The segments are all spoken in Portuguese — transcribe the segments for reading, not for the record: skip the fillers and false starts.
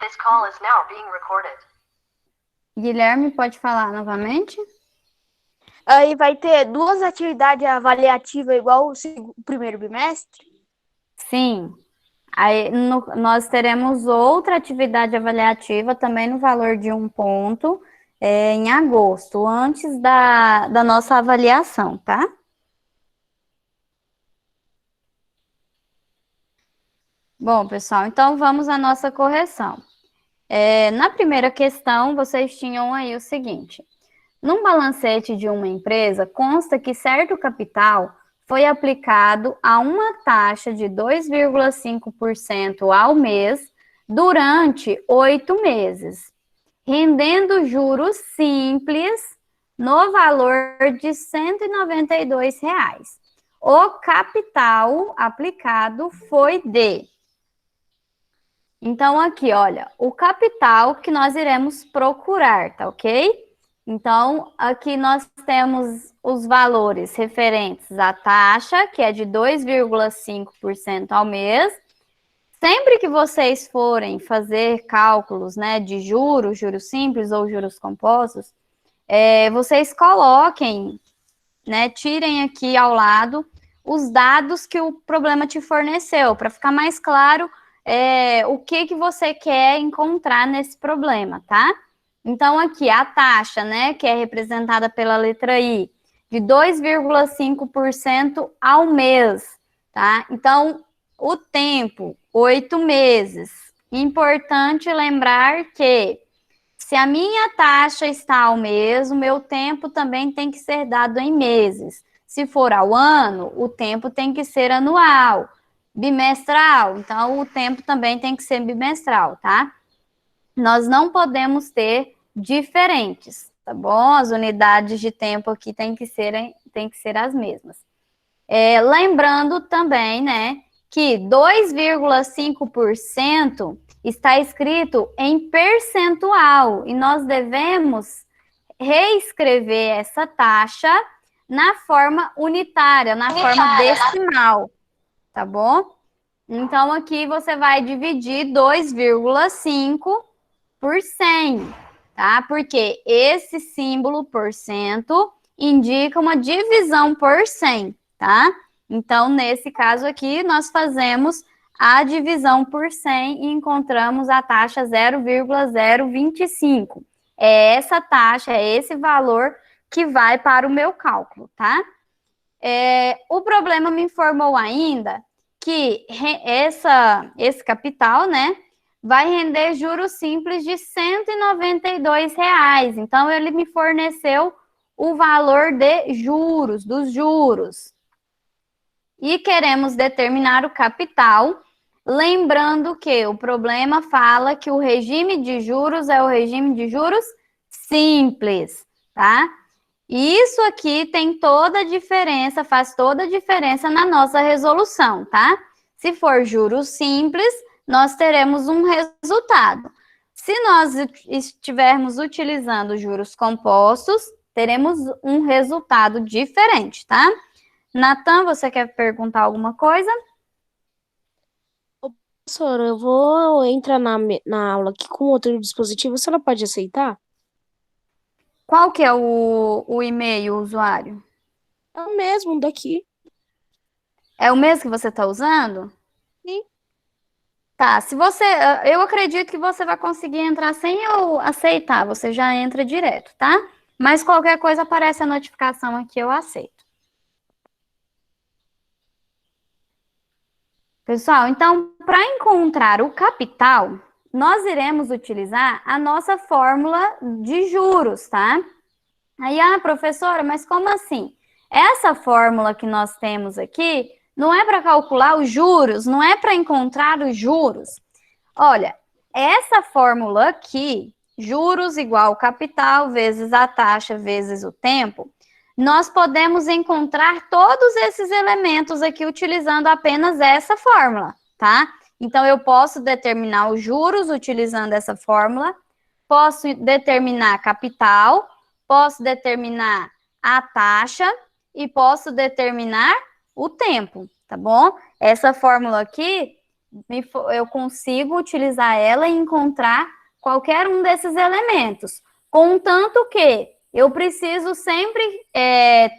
This call is now being recorded. Guilherme, pode falar novamente? Aí vai ter duas atividades avaliativas igual o primeiro bimestre? Sim. Aí nós teremos outra atividade avaliativa também no valor de 1 ponto em agosto, antes da nossa avaliação, tá? Bom, pessoal, então vamos à nossa correção. Na primeira questão, vocês tinham aí o seguinte: num balancete de uma empresa, consta que certo capital foi aplicado a uma taxa de 2,5% ao mês durante 8 meses, rendendo juros simples no valor de R$ 192. O capital aplicado foi de... Então, aqui, olha, o capital que nós iremos procurar, tá ok? Então, aqui nós temos os valores referentes à taxa, que é de 2,5% ao mês. Sempre que vocês forem fazer cálculos, né, de juros, juros simples ou juros compostos, vocês coloquem, né, tirem aqui ao lado os dados que o problema te forneceu, para ficar mais claro o que você quer encontrar nesse problema, tá? Então, aqui, a taxa, né, que é representada pela letra I, de 2,5% ao mês, tá? Então, o tempo, 8 meses. Importante lembrar que, se a minha taxa está ao mês, o meu tempo também tem que ser dado em meses. Se for ao ano, o tempo tem que ser anual. Bimestral, então o tempo também tem que ser bimestral, tá? Nós não podemos ter diferentes, tá bom? As unidades de tempo aqui tem que ser as mesmas. Lembrando também, né, que 2,5% está escrito em percentual e nós devemos reescrever essa taxa na forma unitária, na forma decimal, tá bom? Então, aqui você vai dividir 2,5 por 100, tá? Porque esse símbolo por cento indica uma divisão por 100, tá? Então, nesse caso aqui, nós fazemos a divisão por 100 e encontramos a taxa 0,025. É essa taxa, é esse valor que vai para o meu cálculo, tá? O problema me informou ainda que esse capital, né, vai render juros simples de R$ 192. Então, ele me forneceu o valor de juros, dos juros. E queremos determinar o capital, lembrando que o problema fala que o regime de juros é o regime de juros simples, tá? E isso aqui tem toda a diferença, faz toda a diferença na nossa resolução, tá? Se for juros simples, nós teremos um resultado. Se nós estivermos utilizando juros compostos, teremos um resultado diferente, tá? Natan, você quer perguntar alguma coisa? Professora, eu vou entrar na aula aqui com outro dispositivo, você não pode aceitar? Qual que é o e-mail, o usuário? É o mesmo daqui. É o mesmo que você está usando? Sim. Tá, eu acredito que você vai conseguir entrar sem eu aceitar, você já entra direto, tá? Mas qualquer coisa aparece a notificação aqui, eu aceito. Pessoal, então, para encontrar o capital, nós iremos utilizar a nossa fórmula de juros, tá? Aí, professora, mas como assim? Essa fórmula que nós temos aqui não é para calcular os juros, não é para encontrar os juros. Olha, essa fórmula aqui, juros igual capital vezes a taxa vezes o tempo, nós podemos encontrar todos esses elementos aqui utilizando apenas essa fórmula, tá? Então, eu posso determinar os juros utilizando essa fórmula, posso determinar capital, posso determinar a taxa e posso determinar o tempo, tá bom? Essa fórmula aqui eu consigo utilizar ela e encontrar qualquer um desses elementos. Contanto que eu preciso sempre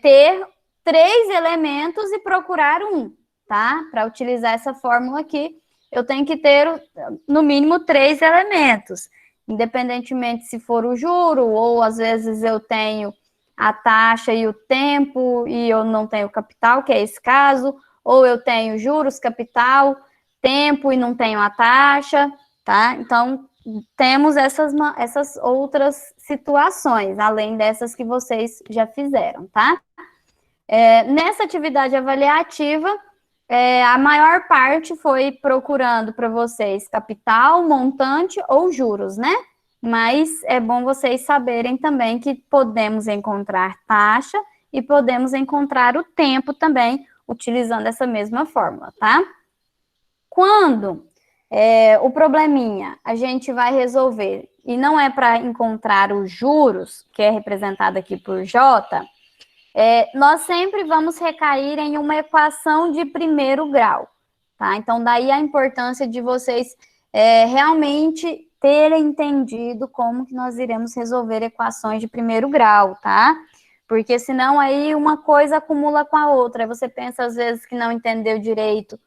ter 3 elementos e procurar um, tá? Para utilizar essa fórmula aqui, eu tenho que ter, no mínimo, 3 elementos. Independentemente se for o juro, ou às vezes eu tenho a taxa e o tempo, e eu não tenho capital, que é esse caso, ou eu tenho juros, capital, tempo e não tenho a taxa, tá? Então, temos essas outras situações, além dessas que vocês já fizeram, tá? Nessa atividade avaliativa, a maior parte foi procurando para vocês capital, montante ou juros, né? Mas é bom vocês saberem também que podemos encontrar taxa e podemos encontrar o tempo também, utilizando essa mesma fórmula, tá? Quando o probleminha a gente vai resolver e não é para encontrar os juros, que é representado aqui por J, nós sempre vamos recair em uma equação de primeiro grau, tá? Então, daí a importância de vocês realmente terem entendido como que nós iremos resolver equações de primeiro grau, tá? Porque senão aí uma coisa acumula com a outra. Aí você pensa, às vezes, que não entendeu direito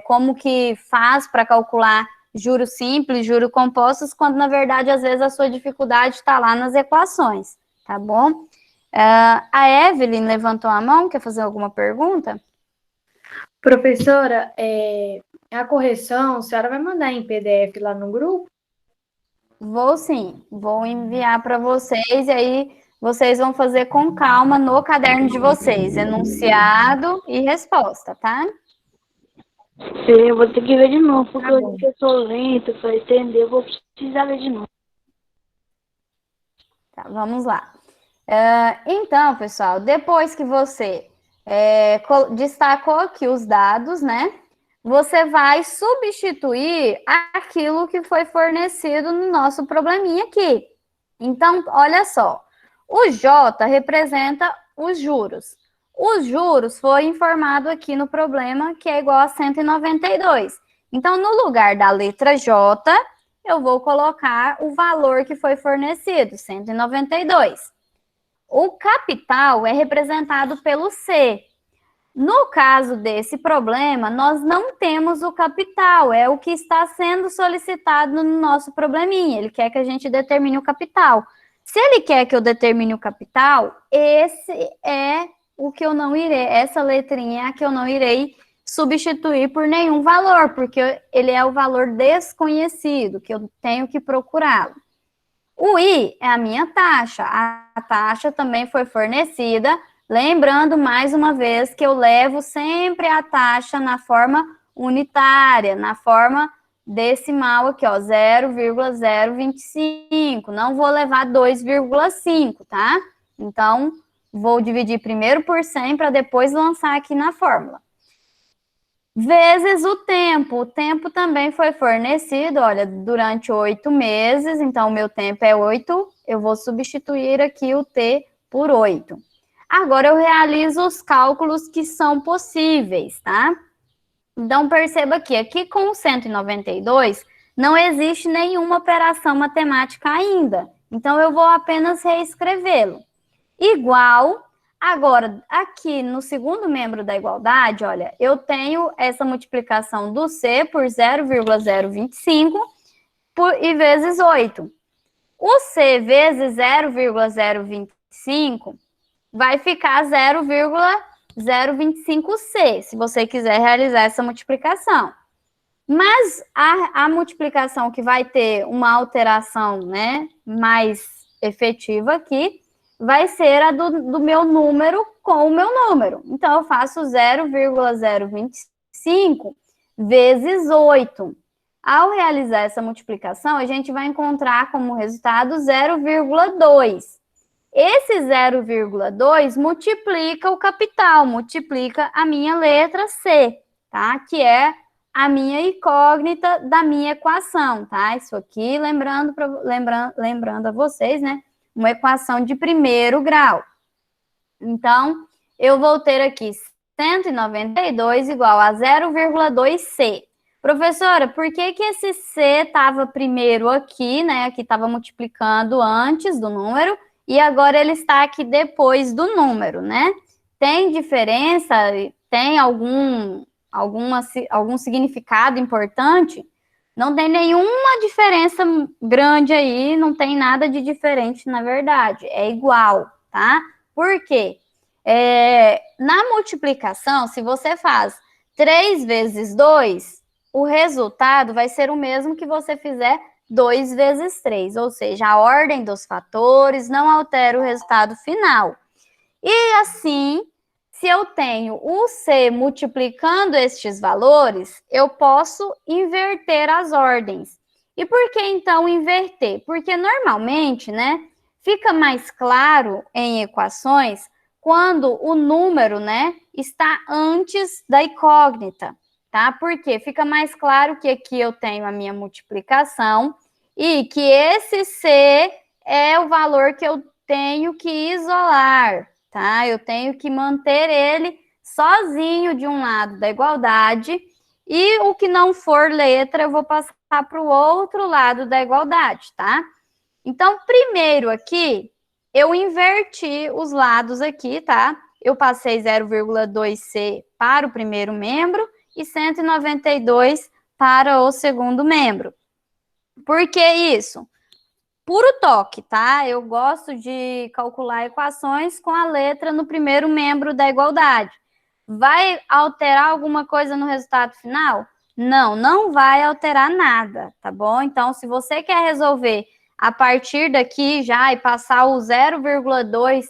como que faz para calcular juros simples, juros compostos, quando, na verdade, às vezes, a sua dificuldade está lá nas equações, tá bom? A Evelyn levantou a mão, quer fazer alguma pergunta? Professora, a correção, a senhora vai mandar em PDF lá no grupo? Vou sim, vou enviar para vocês, e aí vocês vão fazer com calma no caderno de vocês, enunciado e resposta, tá? Eu vou ter que ver de novo, porque Tá bom. eu sou lenta para entender, eu vou precisar ver de novo. Tá, vamos lá. Então, pessoal, depois que você destacou aqui os dados, né? Você vai substituir aquilo que foi fornecido no nosso probleminha aqui. Então, olha só. O J representa os juros. Os juros foi informado aqui no problema, que é igual a 192. Então, no lugar da letra J, eu vou colocar o valor que foi fornecido, 192. O capital é representado pelo C. No caso desse problema, nós não temos o capital, é o que está sendo solicitado no nosso probleminha. Ele quer que a gente determine o capital. Se ele quer que eu determine o capital, esse é o que eu não irei, essa letrinha é a que eu não irei substituir por nenhum valor, porque ele é o valor desconhecido, que eu tenho que procurá-lo. O I é a minha taxa. A taxa também foi fornecida. Lembrando, mais uma vez, que eu levo sempre a taxa na forma unitária, na forma decimal aqui, ó, 0,025. Não vou levar 2,5, tá? Então, vou dividir primeiro por 100 para depois lançar aqui na fórmula. Vezes o tempo. O tempo também foi fornecido, olha, durante 8 meses. Então, o meu tempo é 8. Eu vou substituir aqui o T por 8. Agora, eu realizo os cálculos que são possíveis, tá? Então, perceba aqui com o 192, não existe nenhuma operação matemática ainda. Então, eu vou apenas reescrevê-lo. Igual, agora, aqui no segundo membro da igualdade, olha, eu tenho essa multiplicação do C por 0,025 e vezes 8. O C vezes 0,025 vai ficar 0,025C, se você quiser realizar essa multiplicação. Mas a multiplicação que vai ter uma alteração, né, mais efetiva aqui, vai ser a do meu número com o meu número. Então, eu faço 0,025 vezes 8. Ao realizar essa multiplicação, a gente vai encontrar como resultado 0,2. Esse 0,2 multiplica o capital, multiplica a minha letra C, tá? Que é a minha incógnita da minha equação, tá? Isso aqui, lembrando a vocês, né? Uma equação de primeiro grau. Então, eu vou ter aqui 192 igual a 0,2C. Professora, por que que esse C estava primeiro aqui, né? Aqui estava multiplicando antes do número e agora ele está aqui depois do número, né? Tem diferença? Tem algum significado importante? Não tem nenhuma diferença grande aí, não tem nada de diferente, na verdade. É igual, tá? Por quê? Na multiplicação, se você faz 3 vezes 2, o resultado vai ser o mesmo que você fizer 2 vezes 3, ou seja, a ordem dos fatores não altera o resultado final. E assim, se eu tenho o C multiplicando estes valores, eu posso inverter as ordens. E por que então inverter? Porque normalmente, né, fica mais claro em equações quando o número, né, está antes da incógnita, tá? Porque fica mais claro que aqui eu tenho a minha multiplicação e que esse C é o valor que eu tenho que isolar, tá? Eu tenho que manter ele sozinho de um lado da igualdade e o que não for letra eu vou passar para o outro lado da igualdade, tá? Então, primeiro aqui, eu inverti os lados aqui, tá? Eu passei 0,2C para o primeiro membro e 192 para o segundo membro. Por que isso? Puro toque, tá? Eu gosto de calcular equações com a letra no primeiro membro da igualdade. Vai alterar alguma coisa no resultado final? Não, não vai alterar nada, tá bom? Então, se você quer resolver a partir daqui já e passar o 0,2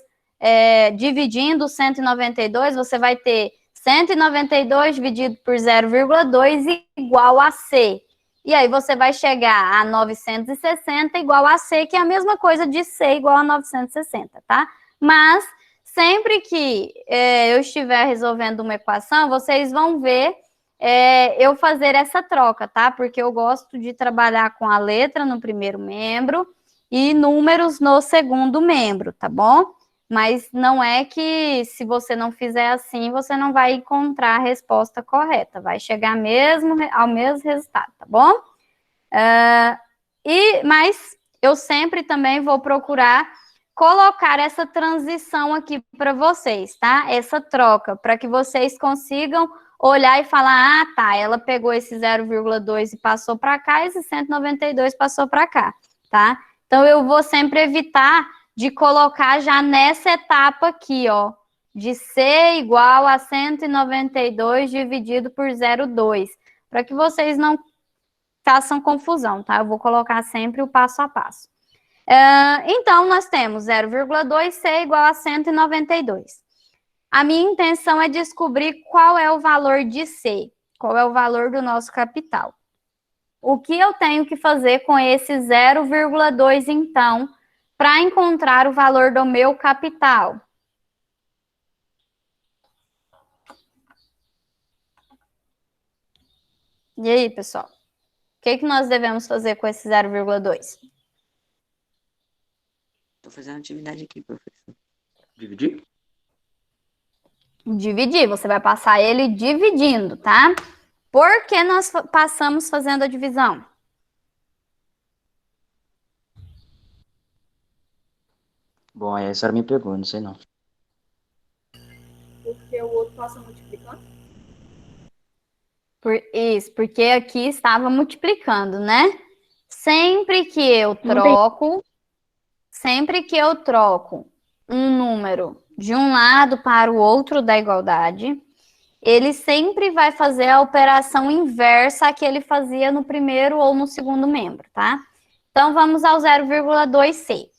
dividindo 192, você vai ter 192 dividido por 0,2 igual a C. E aí você vai chegar a 960 igual a C, que é a mesma coisa de C igual a 960, tá? Mas sempre que eu estiver resolvendo uma equação, vocês vão ver eu fazer essa troca, tá? Porque eu gosto de trabalhar com a letra no primeiro membro e números no segundo membro, tá bom? Mas não é que se você não fizer assim, você não vai encontrar a resposta correta. Vai chegar ao mesmo resultado, tá bom? Mas eu sempre também vou procurar colocar essa transição aqui para vocês, tá? Essa troca, para que vocês consigam olhar e falar, ah, tá, ela pegou esse 0,2 e passou para cá, esse 192 passou para cá, tá? Então, eu vou sempre evitar de colocar já nessa etapa aqui, ó, de C igual a 192 dividido por 0,2, para que vocês não façam confusão, tá? Eu vou colocar sempre o passo a passo. Então, nós temos 0,2C igual a 192. A minha intenção é descobrir qual é o valor de C, qual é o valor do nosso capital. O que eu tenho que fazer com esse 0,2, então, para encontrar o valor do meu capital? E aí, pessoal? O que nós devemos fazer com esse 0,2? Estou fazendo atividade aqui, professor. Dividir? Dividir, você vai passar ele dividindo, tá? Por que nós passamos fazendo a divisão? Bom, aí a senhora me pegou, não sei não. Porque o outro passa multiplicando? Isso, porque aqui estava multiplicando, né? Sempre que eu troco um número de um lado para o outro da igualdade, ele sempre vai fazer a operação inversa que ele fazia no primeiro ou no segundo membro, tá? Então, vamos ao 0,2C.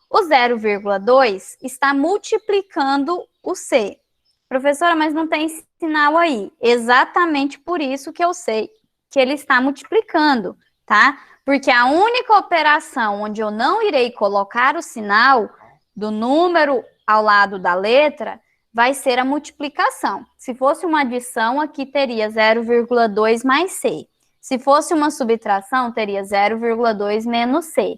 O 0,2 está multiplicando o C. Professora, mas não tem sinal aí. Exatamente por isso que eu sei que ele está multiplicando, tá? Porque a única operação onde eu não irei colocar o sinal do número ao lado da letra vai ser a multiplicação. Se fosse uma adição, aqui teria 0,2 mais C. Se fosse uma subtração, teria 0,2 menos C.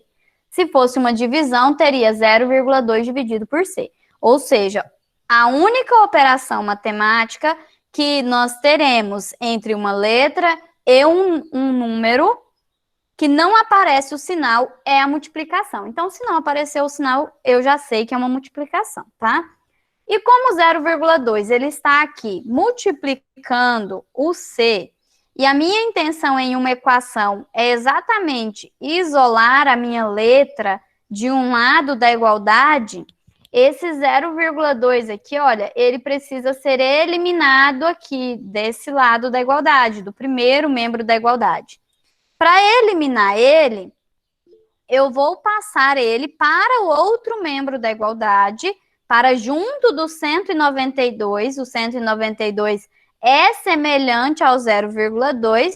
Se fosse uma divisão, teria 0,2 dividido por C. Ou seja, a única operação matemática que nós teremos entre uma letra e um número que não aparece o sinal é a multiplicação. Então, se não aparecer o sinal, eu já sei que é uma multiplicação, tá? E como 0,2 ele está aqui multiplicando o C, e a minha intenção em uma equação é exatamente isolar a minha letra de um lado da igualdade, esse 0,2 aqui, olha, ele precisa ser eliminado aqui desse lado da igualdade, do primeiro membro da igualdade. Para eliminar ele, eu vou passar ele para o outro membro da igualdade, para junto do 192, o 192 é semelhante ao 0,2.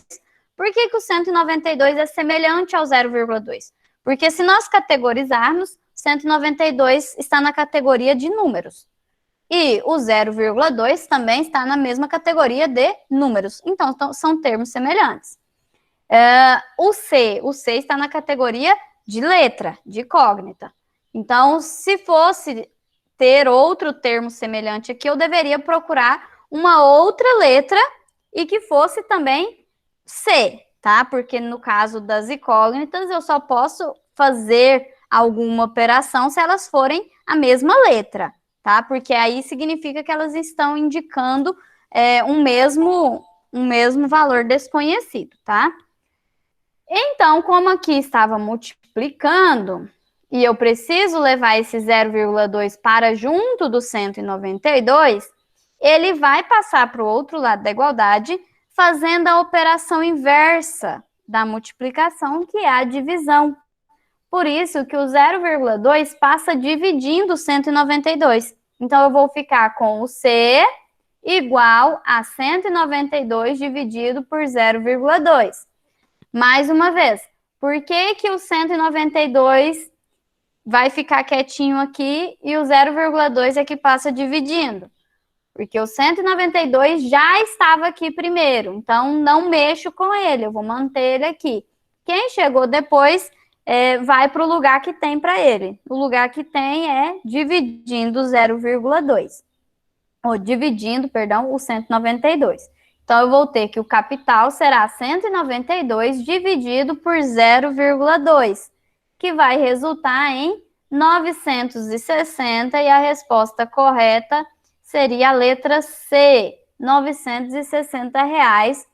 Por que o 192 é semelhante ao 0,2? Porque se nós categorizarmos, 192 está na categoria de números. E o 0,2 também está na mesma categoria de números. Então, são termos semelhantes. O C está na categoria de letra, de cognita. Então, se fosse ter outro termo semelhante aqui, eu deveria procurar uma outra letra e que fosse também C, tá? Porque no caso das incógnitas, eu só posso fazer alguma operação se elas forem a mesma letra, tá? Porque aí significa que elas estão indicando um mesmo valor desconhecido, tá? Então, como aqui estava multiplicando, e eu preciso levar esse 0,2 para junto do 192, ele vai passar para o outro lado da igualdade, fazendo a operação inversa da multiplicação, que é a divisão. Por isso que o 0,2 passa dividindo o 192. Então, eu vou ficar com o C igual a 192 dividido por 0,2. Mais uma vez, por que o 192 vai ficar quietinho aqui e o 0,2 é que passa dividindo? Porque o 192 já estava aqui primeiro, então não mexo com ele, eu vou manter ele aqui. Quem chegou depois vai para o lugar que tem para ele. O lugar que tem é dividindo 0,2. Ou dividindo, perdão, o 192. Então, eu vou ter que o capital será 192 dividido por 0,2, que vai resultar em 960, e a resposta correta seria a letra C, R$960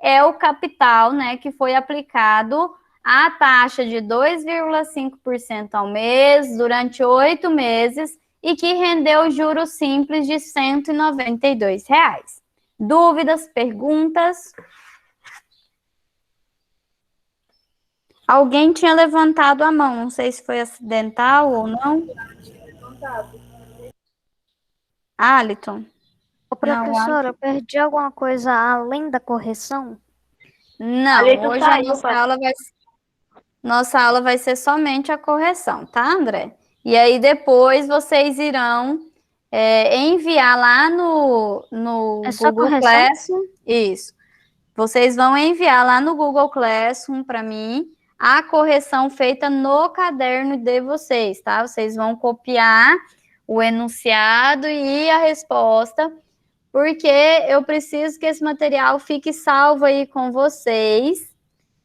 é o capital, né, que foi aplicado à taxa de 2,5% ao mês durante 8 meses e que rendeu juros simples de R$192. Dúvidas, perguntas? Alguém tinha levantado a mão, não sei se foi acidental ou não. Aliton. Ô, professora, eu perdi alguma coisa além da correção? Não, Aliton hoje saiu, nossa aula vai ser somente a correção, tá, André? E aí depois vocês irão enviar lá no só Google correção? Classroom. Isso. Vocês vão enviar lá no Google Classroom para mim a correção feita no caderno de vocês, tá? Vocês vão copiar o enunciado e a resposta, porque eu preciso que esse material fique salvo aí com vocês,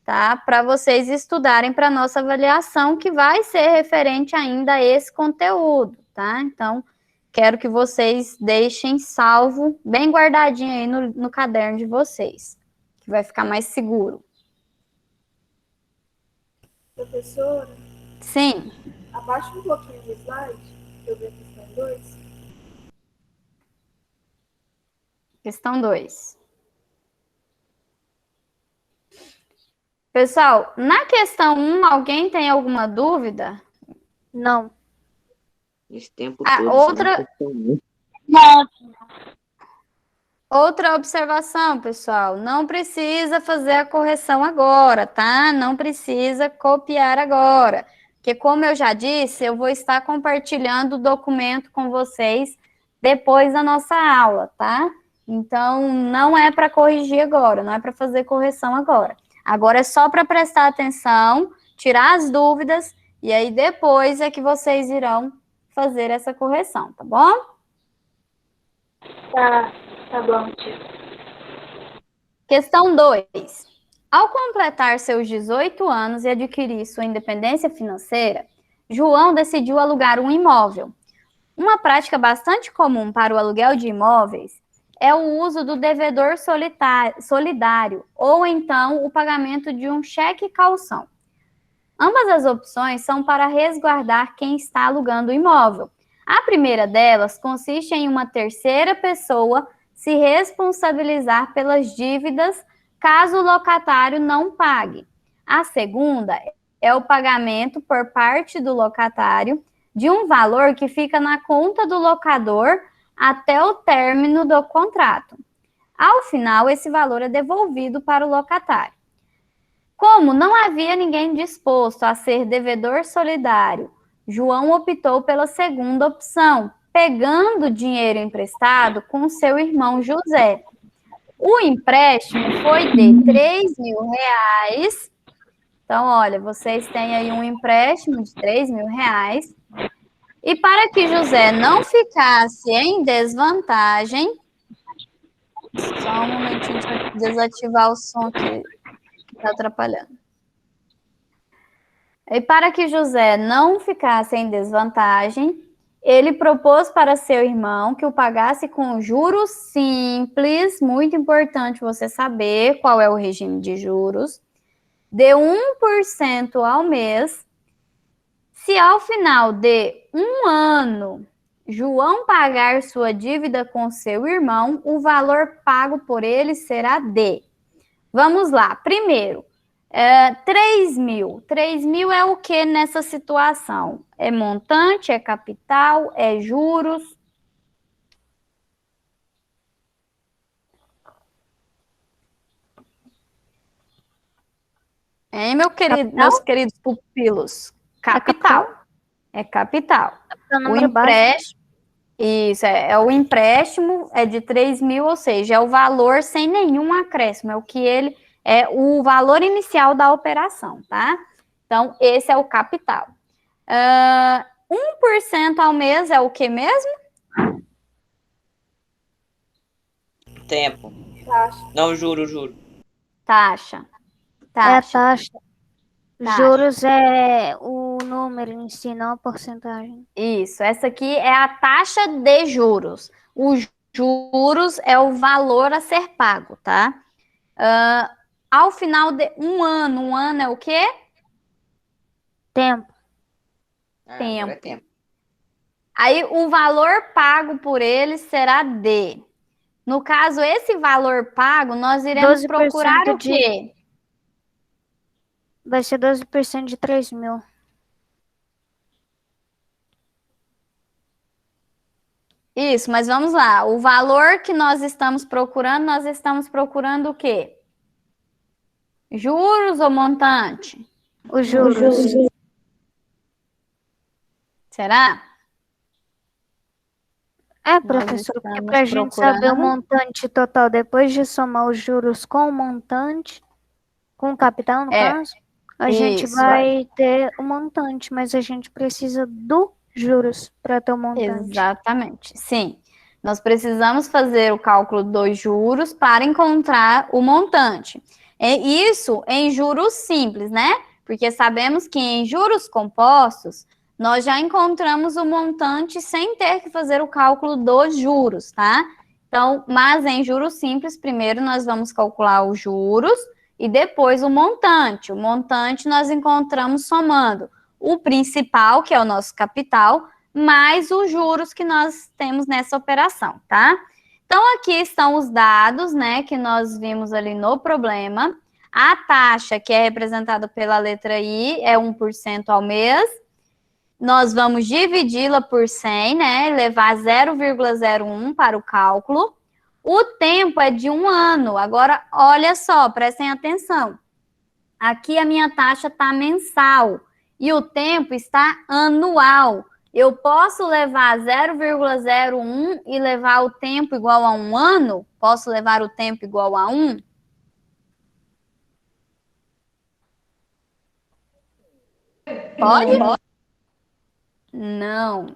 tá? Para vocês estudarem para nossa avaliação, que vai ser referente ainda a esse conteúdo, tá? Então, quero que vocês deixem salvo, bem guardadinho aí no caderno de vocês, que vai ficar mais seguro. Professora, Sim. abaixa um pouquinho o slide, para eu ver a questão 2. Questão 2. Pessoal, na questão 1, alguém tem alguma dúvida? Não. Esse tempo Ah, todo. Outra observação, pessoal, não precisa fazer a correção agora, tá? Não precisa copiar agora, porque como eu já disse, eu vou estar compartilhando o documento com vocês depois da nossa aula, tá? Então, não é para corrigir agora, não é para fazer correção agora. Agora é só para prestar atenção, tirar as dúvidas, e aí depois é que vocês irão fazer essa correção, tá bom? Tá bom, tia. Questão 2. Ao completar seus 18 anos e adquirir sua independência financeira, João decidiu alugar um imóvel. Uma prática bastante comum para o aluguel de imóveis é o uso do devedor solidário ou então o pagamento de um cheque calção. Ambas as opções são para resguardar quem está alugando o imóvel. A primeira delas consiste em uma terceira pessoa se responsabilizar pelas dívidas caso o locatário não pague. A segunda é o pagamento por parte do locatário de um valor que fica na conta do locador até o término do contrato. Ao final, esse valor é devolvido para o locatário. Como não havia ninguém disposto a ser devedor solidário, João optou pela segunda opção, pegando dinheiro emprestado com seu irmão José. O empréstimo foi de R$ 3.000. Então, olha, vocês têm aí um empréstimo de R$ 3.000. E para que José não ficasse em desvantagem, só um momentinho para desativar o som que está atrapalhando. E para que José não ficasse em desvantagem, ele propôs para seu irmão que o pagasse com juros simples, muito importante você saber qual é o regime de juros, de 1% ao mês. Se ao final de um ano João pagar sua dívida com seu irmão, o valor pago por ele será de... Vamos lá, primeiro, 3.000. 3.000 é o que nessa situação? É montante, é capital, é juros? Hein, meus queridos pupilos? Capital. É capital. O empréstimo, isso, é o empréstimo é de 3.000, ou seja, é o valor sem nenhum acréscimo, é o que ele... É o valor inicial da operação, tá? Então, esse é o capital. 1% ao mês é o que mesmo? Tempo. Taxa. Não, juro. Taxa. É a taxa. Taxa. Juros é o número em si, não a porcentagem. Isso, essa aqui é a taxa de juros. Os juros é o valor a ser pago, tá? Ao final de um ano é o quê? Tempo. Tempo. Agora é tempo. Aí o valor pago por ele será D. No caso, esse valor pago, nós iremos 12% procurar o quê? Vai ser 12% de 3.000. Isso, mas vamos lá. O valor que nós estamos procurando o quê? Juros ou montante? Os juros. Será? É, professor, porque estamos para a gente saber o procurando. montante total, depois de somar os juros com o montante, com o capital, no caso, a gente Isso, vai ter o montante, mas a gente precisa do juros para ter o montante. Exatamente, sim. Nós precisamos fazer o cálculo dos juros para encontrar o montante. Isso em juros simples, né? Porque sabemos que em juros compostos, nós já encontramos o montante sem ter que fazer o cálculo dos juros, tá? Então, mas em juros simples, primeiro nós vamos calcular os juros e depois o montante. O montante nós encontramos somando o principal, que é o nosso capital, mais os juros que nós temos nessa operação, tá? Então, aqui estão os dados, né, que nós vimos ali no problema. A taxa, que é representada pela letra I, é 1% ao mês. Nós vamos dividi-la por 100, né, levar 0,01 para o cálculo. O tempo é de 1 ano. Agora, olha só, prestem atenção. Aqui a minha taxa está mensal e o tempo está anual. Eu posso levar 0,01 e levar o tempo igual a 1 ano? Posso levar o tempo igual a 1? Pode? Não,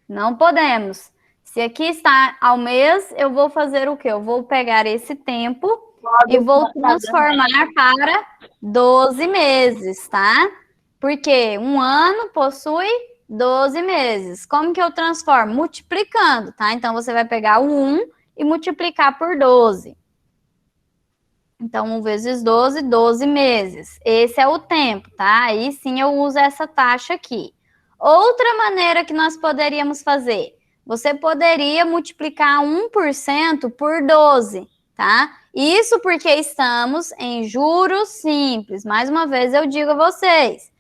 não podemos. Se aqui está ao mês, eu vou fazer o quê? Eu vou pegar esse tempo e vou transformar para 12 meses, tá? Porque um ano possui 12 meses. Como que eu transformo? Multiplicando, tá? Então, você vai pegar o 1 e multiplicar por 12. Então, 1 vezes 12, 12 meses. Esse é o tempo, tá? Aí sim eu uso essa taxa aqui. Outra maneira que nós poderíamos fazer, você poderia multiplicar 1% por 12, tá? Isso porque estamos em juros simples. Mais uma vez eu digo a vocês,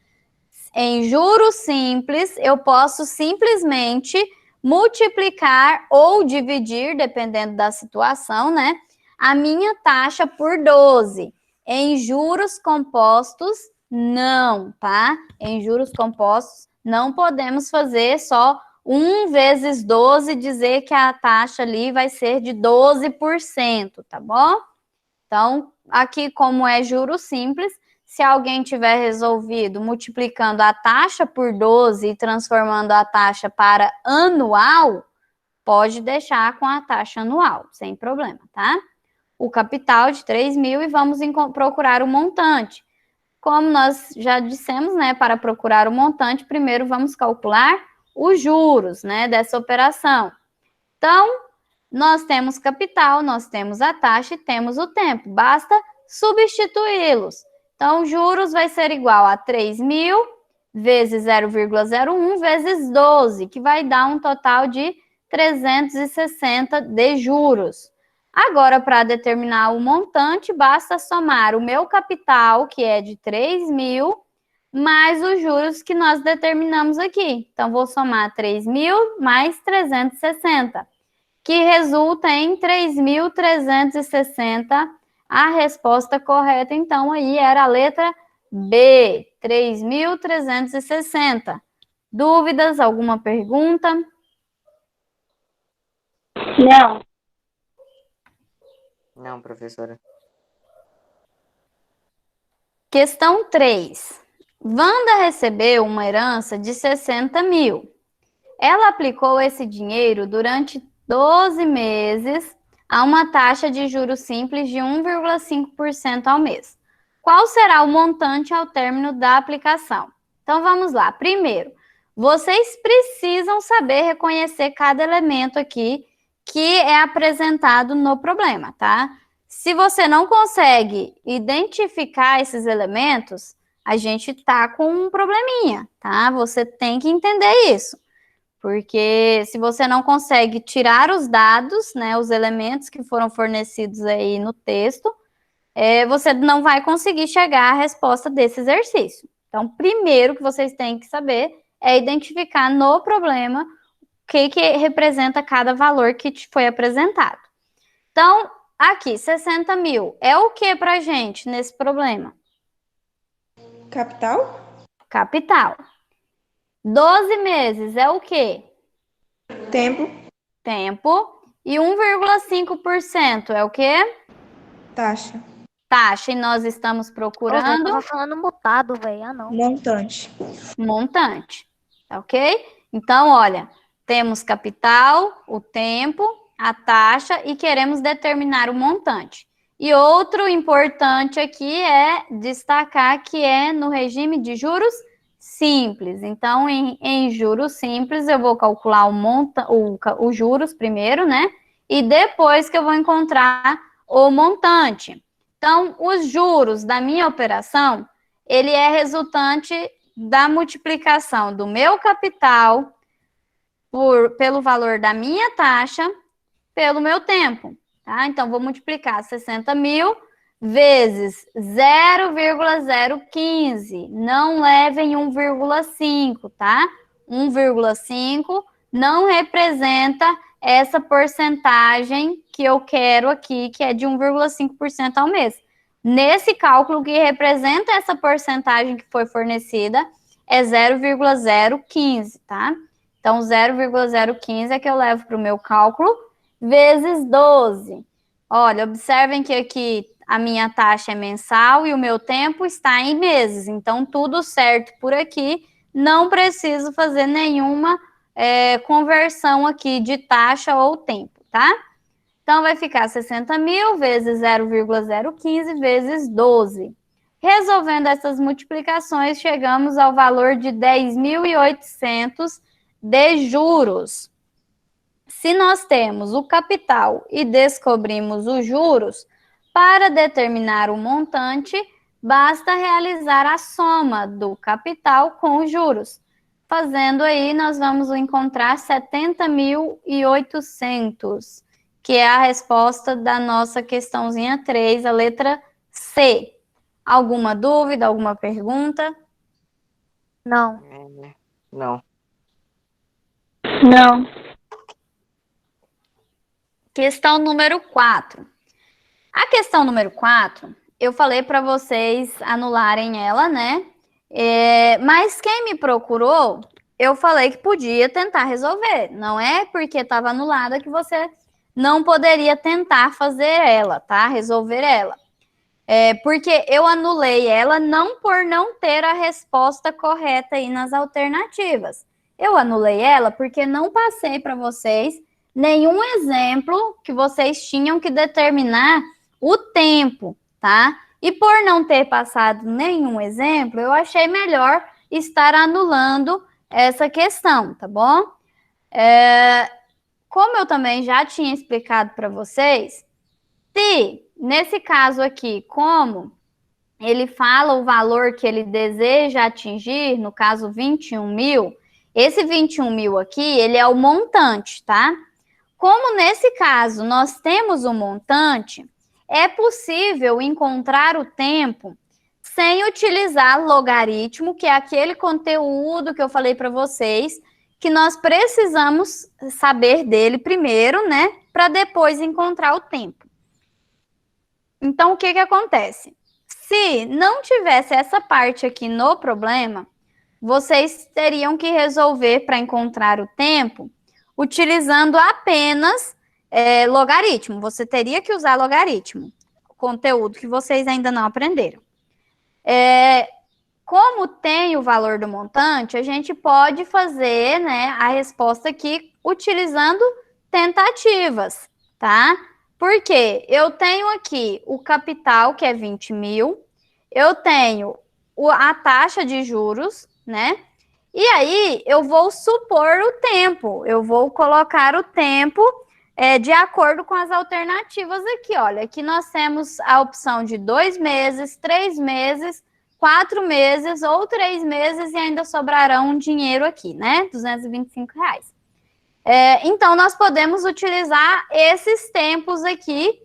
em juros simples, eu posso simplesmente multiplicar ou dividir, dependendo da situação, né? A minha taxa por 12. Em juros compostos, não, tá? Em juros compostos, não podemos fazer só 1 vezes 12, dizer que a taxa ali vai ser de 12%, tá bom? Então, aqui como é juros simples, se alguém tiver resolvido multiplicando a taxa por 12 e transformando a taxa para anual, pode deixar com a taxa anual, sem problema, tá? O capital de 3 mil e vamos procurar o montante. Como nós já dissemos, né, para procurar o montante, primeiro vamos calcular os juros, né, dessa operação. Então, nós temos capital, nós temos a taxa e temos o tempo. Basta substituí-los. Então, juros vai ser igual a 3 mil vezes 0,01 vezes 12, que vai dar um total de 360 de juros. Agora, para determinar o montante, basta somar o meu capital, que é de 3 mil, mais os juros que nós determinamos aqui. Então, vou somar 3 mil mais 360, que resulta em 3.360. A resposta correta, então, aí era a letra B, 3.360. Dúvidas? Alguma pergunta? Não. Não, professora. Questão 3. Wanda recebeu uma herança de 60 mil. Ela aplicou esse dinheiro durante 12 meses a uma taxa de juros simples de 1,5% ao mês. Qual será o montante ao término da aplicação? Então, vamos lá. Primeiro, vocês precisam saber reconhecer cada elemento aqui que é apresentado no problema, tá? Se você não consegue identificar esses elementos, a gente tá com um probleminha, tá? Você tem que entender isso. Porque se você não consegue tirar os dados, né, os elementos que foram fornecidos aí no texto, você não vai conseguir chegar à resposta desse exercício. Então, primeiro que vocês têm que saber é identificar no problema o que representa cada valor que te foi apresentado. Então, aqui, 60 mil é o que pra gente nesse problema? Capital? Capital. 12 meses é o quê? Tempo. Tempo. E 1,5% é o quê? Taxa. Taxa. E nós estamos Eu procurando tava falando mutado, velho. Ah, não. Montante. montante. Ok? Então, olha, temos capital, o tempo, a taxa e queremos determinar o montante. E outro importante aqui é destacar que é no regime de juros simples. Então, em juros simples, eu vou calcular os juros primeiro, né? E depois que eu vou encontrar o montante. Então, os juros da minha operação, ele é resultante da multiplicação do meu capital pelo valor da minha taxa pelo meu tempo, tá? Então, vou multiplicar 60 mil vezes 0,015. Não levem 1,5, tá? 1,5 não representa essa porcentagem que eu quero aqui, que é de 1,5% ao mês. Nesse cálculo, que representa essa porcentagem que foi fornecida é 0,015, tá? Então, 0,015 é que eu levo para o meu cálculo vezes 12. Olha, observem que aqui a minha taxa é mensal e o meu tempo está em meses. Então, tudo certo por aqui. Não preciso fazer nenhuma conversão aqui de taxa ou tempo, tá? Então, vai ficar 60.000 vezes 0,015 vezes 12. Resolvendo essas multiplicações, chegamos ao valor de 10.800 de juros. Se nós temos o capital e descobrimos os juros, para determinar o montante, basta realizar a soma do capital com os juros. Fazendo aí, nós vamos encontrar 70.800, que é a resposta da nossa questãozinha 3, a letra C. Alguma dúvida, alguma pergunta? Não. Não. Não. Questão número 4. A questão número 4, eu falei para vocês anularem ela, né? Mas quem me procurou, eu falei que podia tentar resolver. Não é porque estava anulada que você não poderia tentar fazer ela, tá? Resolver ela. Porque eu anulei ela não por não ter a resposta correta aí nas alternativas. Eu anulei ela porque não passei para vocês nenhum exemplo que vocês tinham que determinar o tempo, tá? E por não ter passado nenhum exemplo, eu achei melhor estar anulando essa questão, tá bom? Como eu também já tinha explicado para vocês, se nesse caso aqui, como ele fala o valor que ele deseja atingir, no caso 21.000, esse 21.000 aqui, ele é o montante, tá? Como nesse caso nós temos o montante, é possível encontrar o tempo sem utilizar logaritmo, que é aquele conteúdo que eu falei para vocês, que nós precisamos saber dele primeiro, né? Para depois encontrar o tempo. Então, o que acontece? Se não tivesse essa parte aqui no problema, vocês teriam que resolver para encontrar o tempo utilizando apenas logaritmo. Você teria que usar logaritmo, conteúdo que vocês ainda não aprenderam. Como tem o valor do montante, a gente pode fazer, né, a resposta aqui utilizando tentativas, tá? Porque eu tenho aqui o capital, que é 20.000, eu tenho a taxa de juros, né? E aí, eu vou supor o tempo, eu vou colocar o tempo de acordo com as alternativas aqui, olha. Aqui nós temos a opção de 2 meses, 3 meses, 4 meses ou 3 meses e ainda sobrarão um dinheiro aqui, né? R$225. Então, nós podemos utilizar esses tempos aqui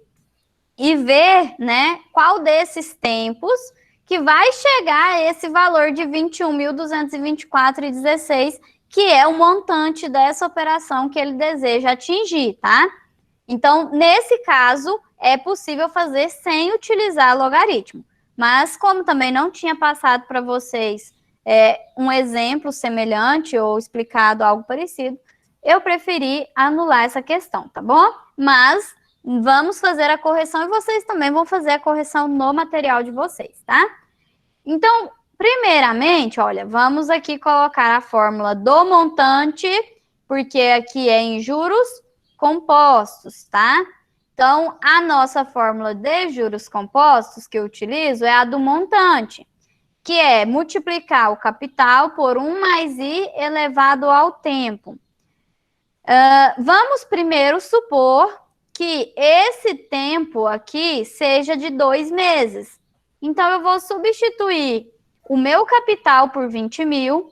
e ver, né, qual desses tempos que vai chegar a esse valor de 21.224,16, que é o montante dessa operação que ele deseja atingir, tá? Então, nesse caso, é possível fazer sem utilizar logaritmo. Mas, como também não tinha passado para vocês um exemplo semelhante ou explicado algo parecido, eu preferi anular essa questão, tá bom? Mas vamos fazer a correção e vocês também vão fazer a correção no material de vocês, tá? Então, primeiramente, olha, vamos aqui colocar a fórmula do montante, porque aqui é em juros compostos, tá? Então, a nossa fórmula de juros compostos que eu utilizo é a do montante, que é multiplicar o capital por 1 mais i elevado ao tempo. Vamos primeiro supor que esse tempo aqui seja de 2 meses. Então, eu vou substituir o meu capital por 20.000,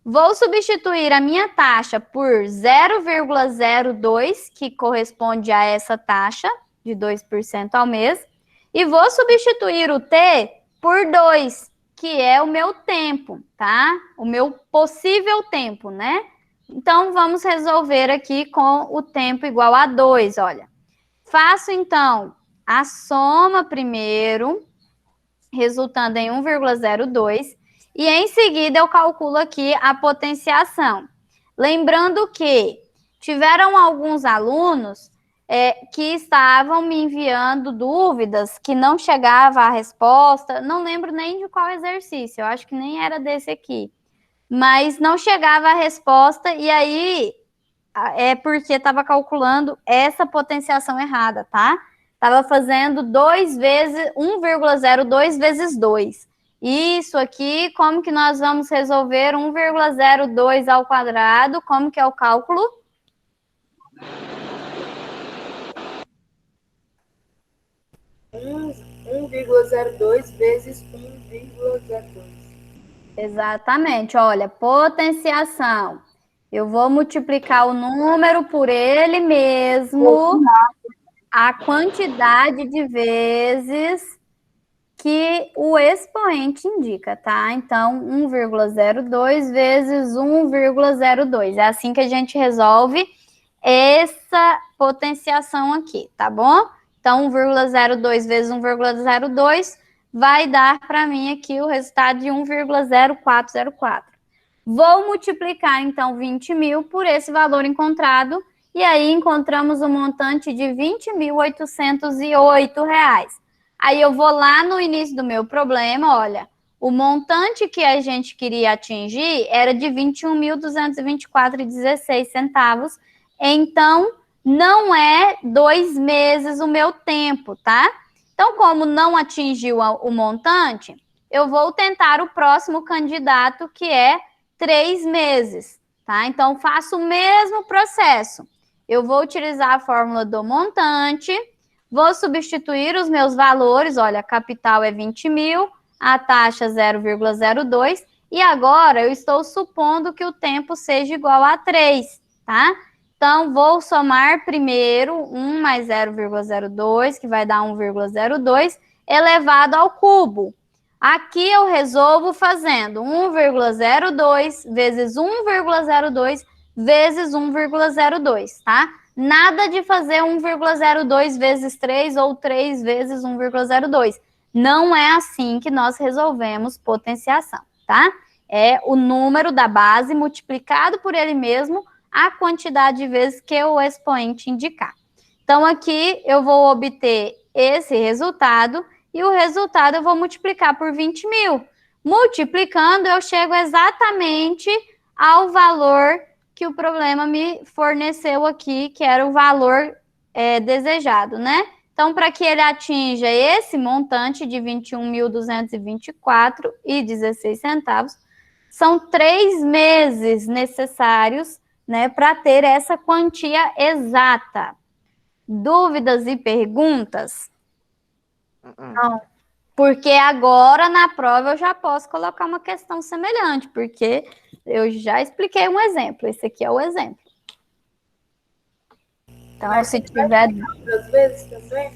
vou substituir a minha taxa por 0,02, que corresponde a essa taxa de 2% ao mês, e vou substituir o T por 2, que é o meu tempo, tá? O meu possível tempo, né? Então, vamos resolver aqui com o tempo igual a 2, olha. Faço, então, a soma primeiro, resultando em 1,02, e em seguida eu calculo aqui a potenciação. Lembrando que tiveram alguns alunos que estavam me enviando dúvidas, que não chegava a resposta, não lembro nem de qual exercício, eu acho que nem era desse aqui, mas não chegava a resposta, e aí é porque estava calculando essa potenciação errada, tá? Estava fazendo 1,02 vezes 2. Isso aqui, como que nós vamos resolver 1,02 ao quadrado? Como que é o cálculo? 1,02 vezes 1,02. Exatamente, olha, potenciação. Eu vou multiplicar o número por ele mesmo, a quantidade de vezes que o expoente indica, tá? Então, 1,02 vezes 1,02. É assim que a gente resolve essa potenciação aqui, tá bom? Então, 1,02 vezes 1,02 vai dar para mim aqui o resultado de 1,0404. Vou multiplicar, então, 20 mil por esse valor encontrado, e aí encontramos o montante de R$ 20.808. Aí eu vou lá no início do meu problema, olha, o montante que a gente queria atingir era de R$ 21.224,16, então não é 2 meses o meu tempo, tá? Então, como não atingiu o montante, eu vou tentar o próximo candidato, que é 3 meses, tá? Então, faço o mesmo processo. Eu vou utilizar a fórmula do montante, vou substituir os meus valores, olha, a capital é 20 mil, a taxa 0,02, e agora eu estou supondo que o tempo seja igual a 3, tá? Então, vou somar primeiro 1 mais 0,02, que vai dar 1,02, elevado ao cubo. Aqui eu resolvo fazendo 1,02 vezes 1,02 vezes 1,02, tá? Nada de fazer 1,02 vezes 3 ou 3 vezes 1,02. Não é assim que nós resolvemos potenciação, tá? É o número da base multiplicado por ele mesmo, a quantidade de vezes que o expoente indicar. Então, aqui eu vou obter esse resultado, e o resultado eu vou multiplicar por 20 mil. Multiplicando, eu chego exatamente ao valor que o problema me forneceu aqui, que era o valor desejado, né? Então, para que ele atinja esse montante de R$ 21.224,16, são 3 meses necessários, né, para ter essa quantia exata. Dúvidas e perguntas? Não. Porque agora, na prova, eu já posso colocar uma questão semelhante, porque eu já expliquei um exemplo. Esse aqui é o exemplo. Então, Mas se você vai tiver... explicar outras vezes também?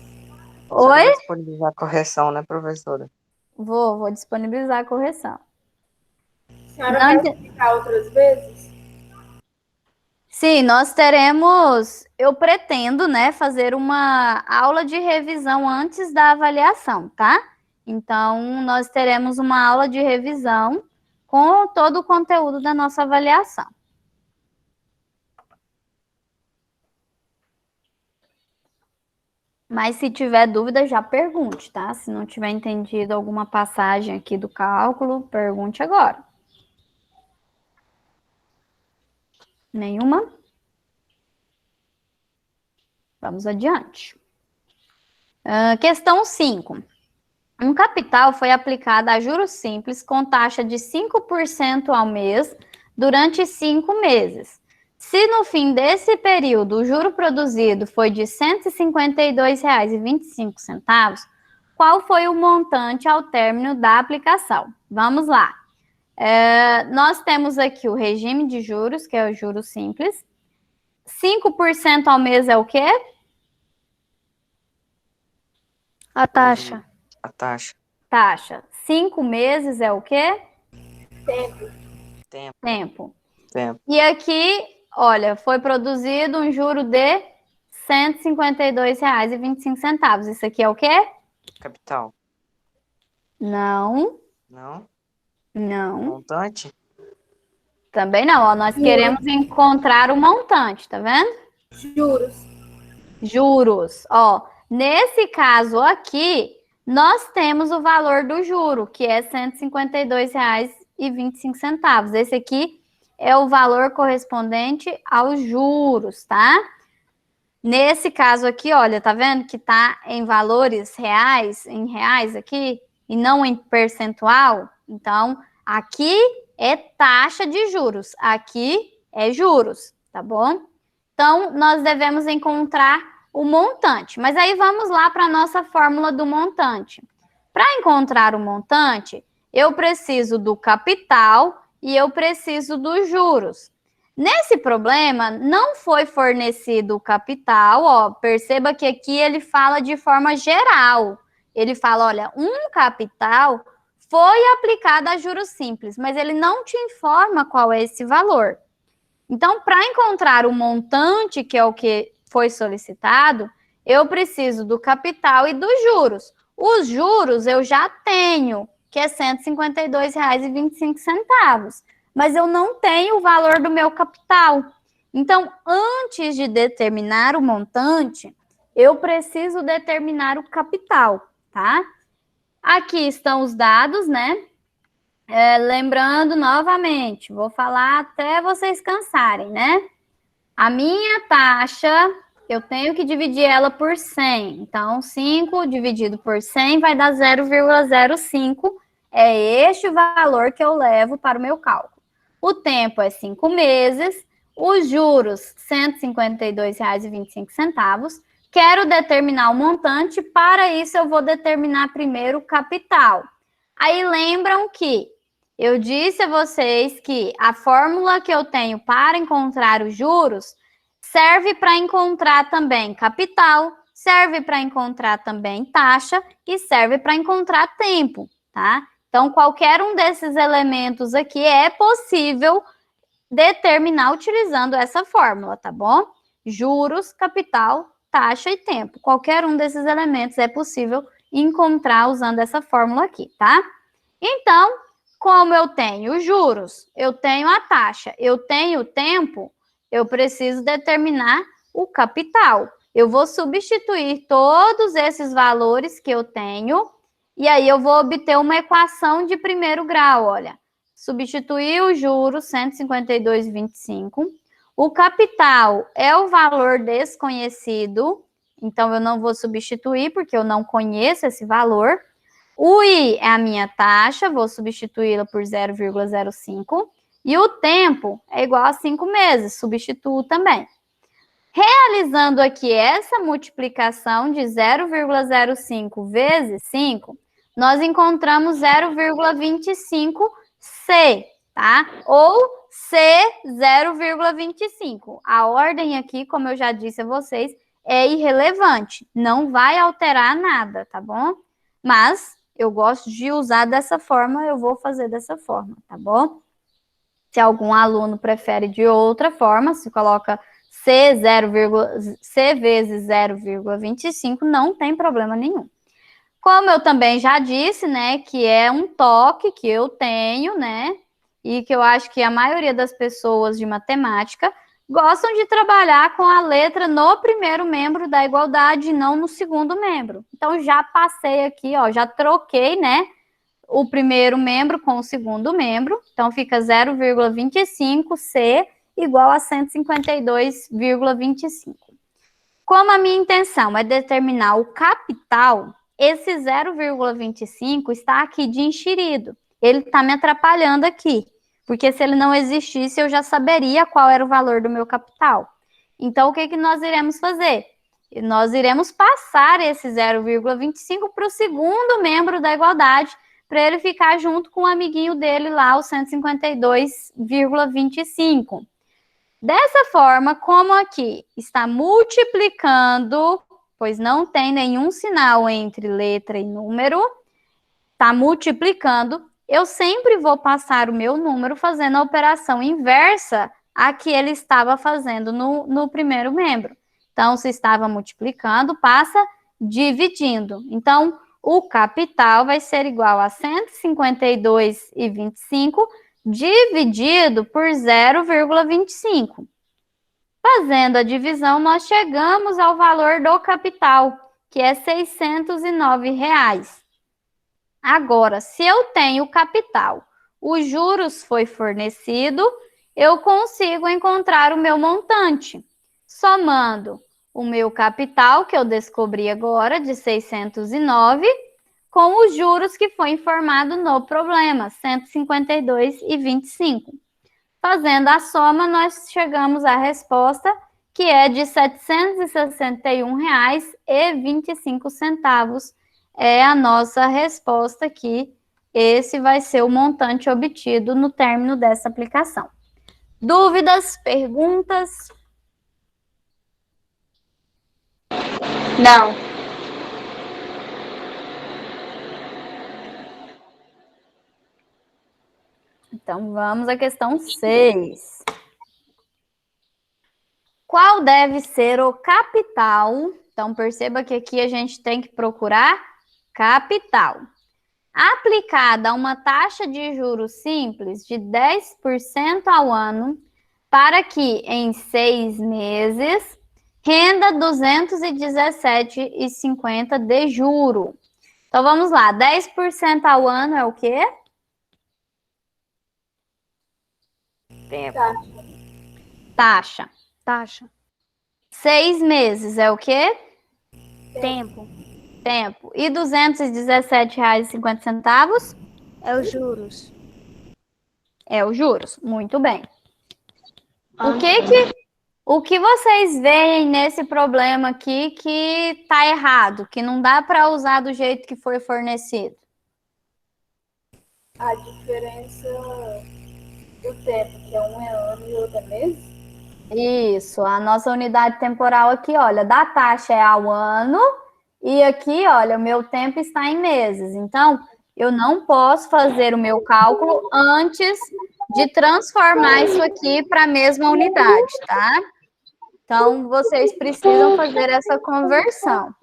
Você Oi? vai disponibilizar a correção, né, professora? Vou disponibilizar a correção. A senhora Não vai ente- explicar outras vezes? Sim, nós teremos, eu pretendo, né, fazer uma aula de revisão antes da avaliação, tá? Então, nós teremos uma aula de revisão com todo o conteúdo da nossa avaliação. Mas se tiver dúvida, já pergunte, tá? Se não tiver entendido alguma passagem aqui do cálculo, pergunte agora. Nenhuma? Vamos adiante. Questão 5. Um capital foi aplicado a juros simples com taxa de 5% ao mês durante 5 meses. Se no fim desse período o juro produzido foi de R$ 152,25, qual foi o montante ao término da aplicação? Vamos lá. Nós temos aqui o regime de juros, que é o juro simples. 5% ao mês é o quê? A taxa. A taxa. Taxa. 5 meses é o quê? Tempo. Tempo. Tempo. E aqui, olha, foi produzido um juro de R$ 152,25. Isso aqui é o quê? Capital. Não, Não. não. Montante. Também não, ó. Nós queremos encontrar o montante, tá vendo? Juros. Juros. Ó, nesse caso aqui, nós temos o valor do juro, que é R$ 152,25. Esse aqui é o valor correspondente aos juros, tá? Nesse caso aqui, olha, tá vendo que tá em valores reais, em reais aqui, e não em percentual? Então, aqui é taxa de juros, aqui é juros, tá bom? Então, nós devemos encontrar o montante. Mas aí vamos lá para a nossa fórmula do montante. Para encontrar o montante, eu preciso do capital e eu preciso dos juros. Nesse problema, não foi fornecido o capital, ó, perceba que aqui ele fala de forma geral. Ele fala, olha, um capital foi aplicado a juros simples, mas ele não te informa qual é esse valor. Então, para encontrar o montante, que é o que foi solicitado, eu preciso do capital e dos juros. Os juros eu já tenho, que é R$ 152,25, mas eu não tenho o valor do meu capital. Então, antes de determinar o montante, eu preciso determinar o capital, tá? Aqui estão os dados, né? Lembrando novamente, vou falar até vocês cansarem, né? A minha taxa, eu tenho que dividir ela por 100. Então, 5 dividido por 100 vai dar 0,05. É este o valor que eu levo para o meu cálculo. O tempo é 5 meses. Os juros, R$ 152,25. Quero determinar o montante. Para isso, eu vou determinar primeiro o capital. Aí, lembram que eu disse a vocês que a fórmula que eu tenho para encontrar os juros serve para encontrar também capital, serve para encontrar também taxa e serve para encontrar tempo, tá? Então, qualquer um desses elementos aqui é possível determinar utilizando essa fórmula, tá bom? Juros, capital, taxa e tempo. Qualquer um desses elementos é possível encontrar usando essa fórmula aqui, tá? Então, como eu tenho juros, eu tenho a taxa, eu tenho o tempo, eu preciso determinar o capital. Eu vou substituir todos esses valores que eu tenho e aí eu vou obter uma equação de primeiro grau, olha. Substituir o juros, 152,25. O capital é o valor desconhecido, então eu não vou substituir porque eu não conheço esse valor. O I é a minha taxa, vou substituí-la por 0,05. E o tempo é igual a 5 meses, substituo também. Realizando aqui essa multiplicação de 0,05 vezes 5, nós encontramos 0,25C, tá? Ou C 0,25. A ordem aqui, como eu já disse a vocês, é irrelevante, não vai alterar nada, tá bom? Mas eu gosto de usar dessa forma, eu vou fazer dessa forma, tá bom? Se algum aluno prefere de outra forma, se coloca C vezes 0,25, não tem problema nenhum. Como eu também já disse, né, que é um toque que eu tenho, né, e que eu acho que a maioria das pessoas de matemática gostam de trabalhar com a letra no primeiro membro da igualdade e não no segundo membro. Então, já passei aqui, ó, já troquei, né, o primeiro membro com o segundo membro. Então, fica 0,25C igual a 152,25. Como a minha intenção é determinar o capital, esse 0,25 está aqui de enxerido. Ele está me atrapalhando aqui. Porque se ele não existisse, eu já saberia qual era o valor do meu capital. Então, o que nós iremos fazer? Nós iremos passar esse 0,25 para o segundo membro da igualdade, para ele ficar junto com o amiguinho dele lá, o 152,25. Dessa forma, como aqui está multiplicando, pois não tem nenhum sinal entre letra e número, está multiplicando, eu sempre vou passar o meu número fazendo a operação inversa a que ele estava fazendo no primeiro membro. Então, se estava multiplicando, passa dividindo. Então, o capital vai ser igual a 152,25 dividido por 0,25. Fazendo a divisão, nós chegamos ao valor do capital, que é R$ 609. Agora, se eu tenho capital, os juros foi fornecido, eu consigo encontrar o meu montante, somando o meu capital, que eu descobri agora, de 609, com os juros que foi informado no problema, 152,25. Fazendo a soma, nós chegamos à resposta, que é de R$ 761,25. É a nossa resposta aqui. Esse vai ser o montante obtido no término dessa aplicação. Dúvidas? Perguntas? Não. Então, vamos à questão 6. Qual deve ser o capital? Então, perceba que aqui a gente tem que procurar capital. Aplicada a uma taxa de juros simples de 10% ao ano, para que em 6 meses renda R$ 217,50 de juro. Então, vamos lá. 10% ao ano é o quê? Tempo. Taxa. Taxa. 6 meses é o quê? Tempo. Tempo. E R$ 217,50? É os juros. É os juros. Muito bem. O que vocês veem nesse problema aqui que está errado, que não dá para usar do jeito que foi fornecido? A diferença do tempo, que um é ano e outro é mês? Isso, a nossa unidade temporal aqui, olha, da taxa é ao ano e aqui, olha, o meu tempo está em meses. Então, eu não posso fazer o meu cálculo antes de transformar isso aqui para a mesma unidade, tá? Então, vocês precisam fazer essa conversão.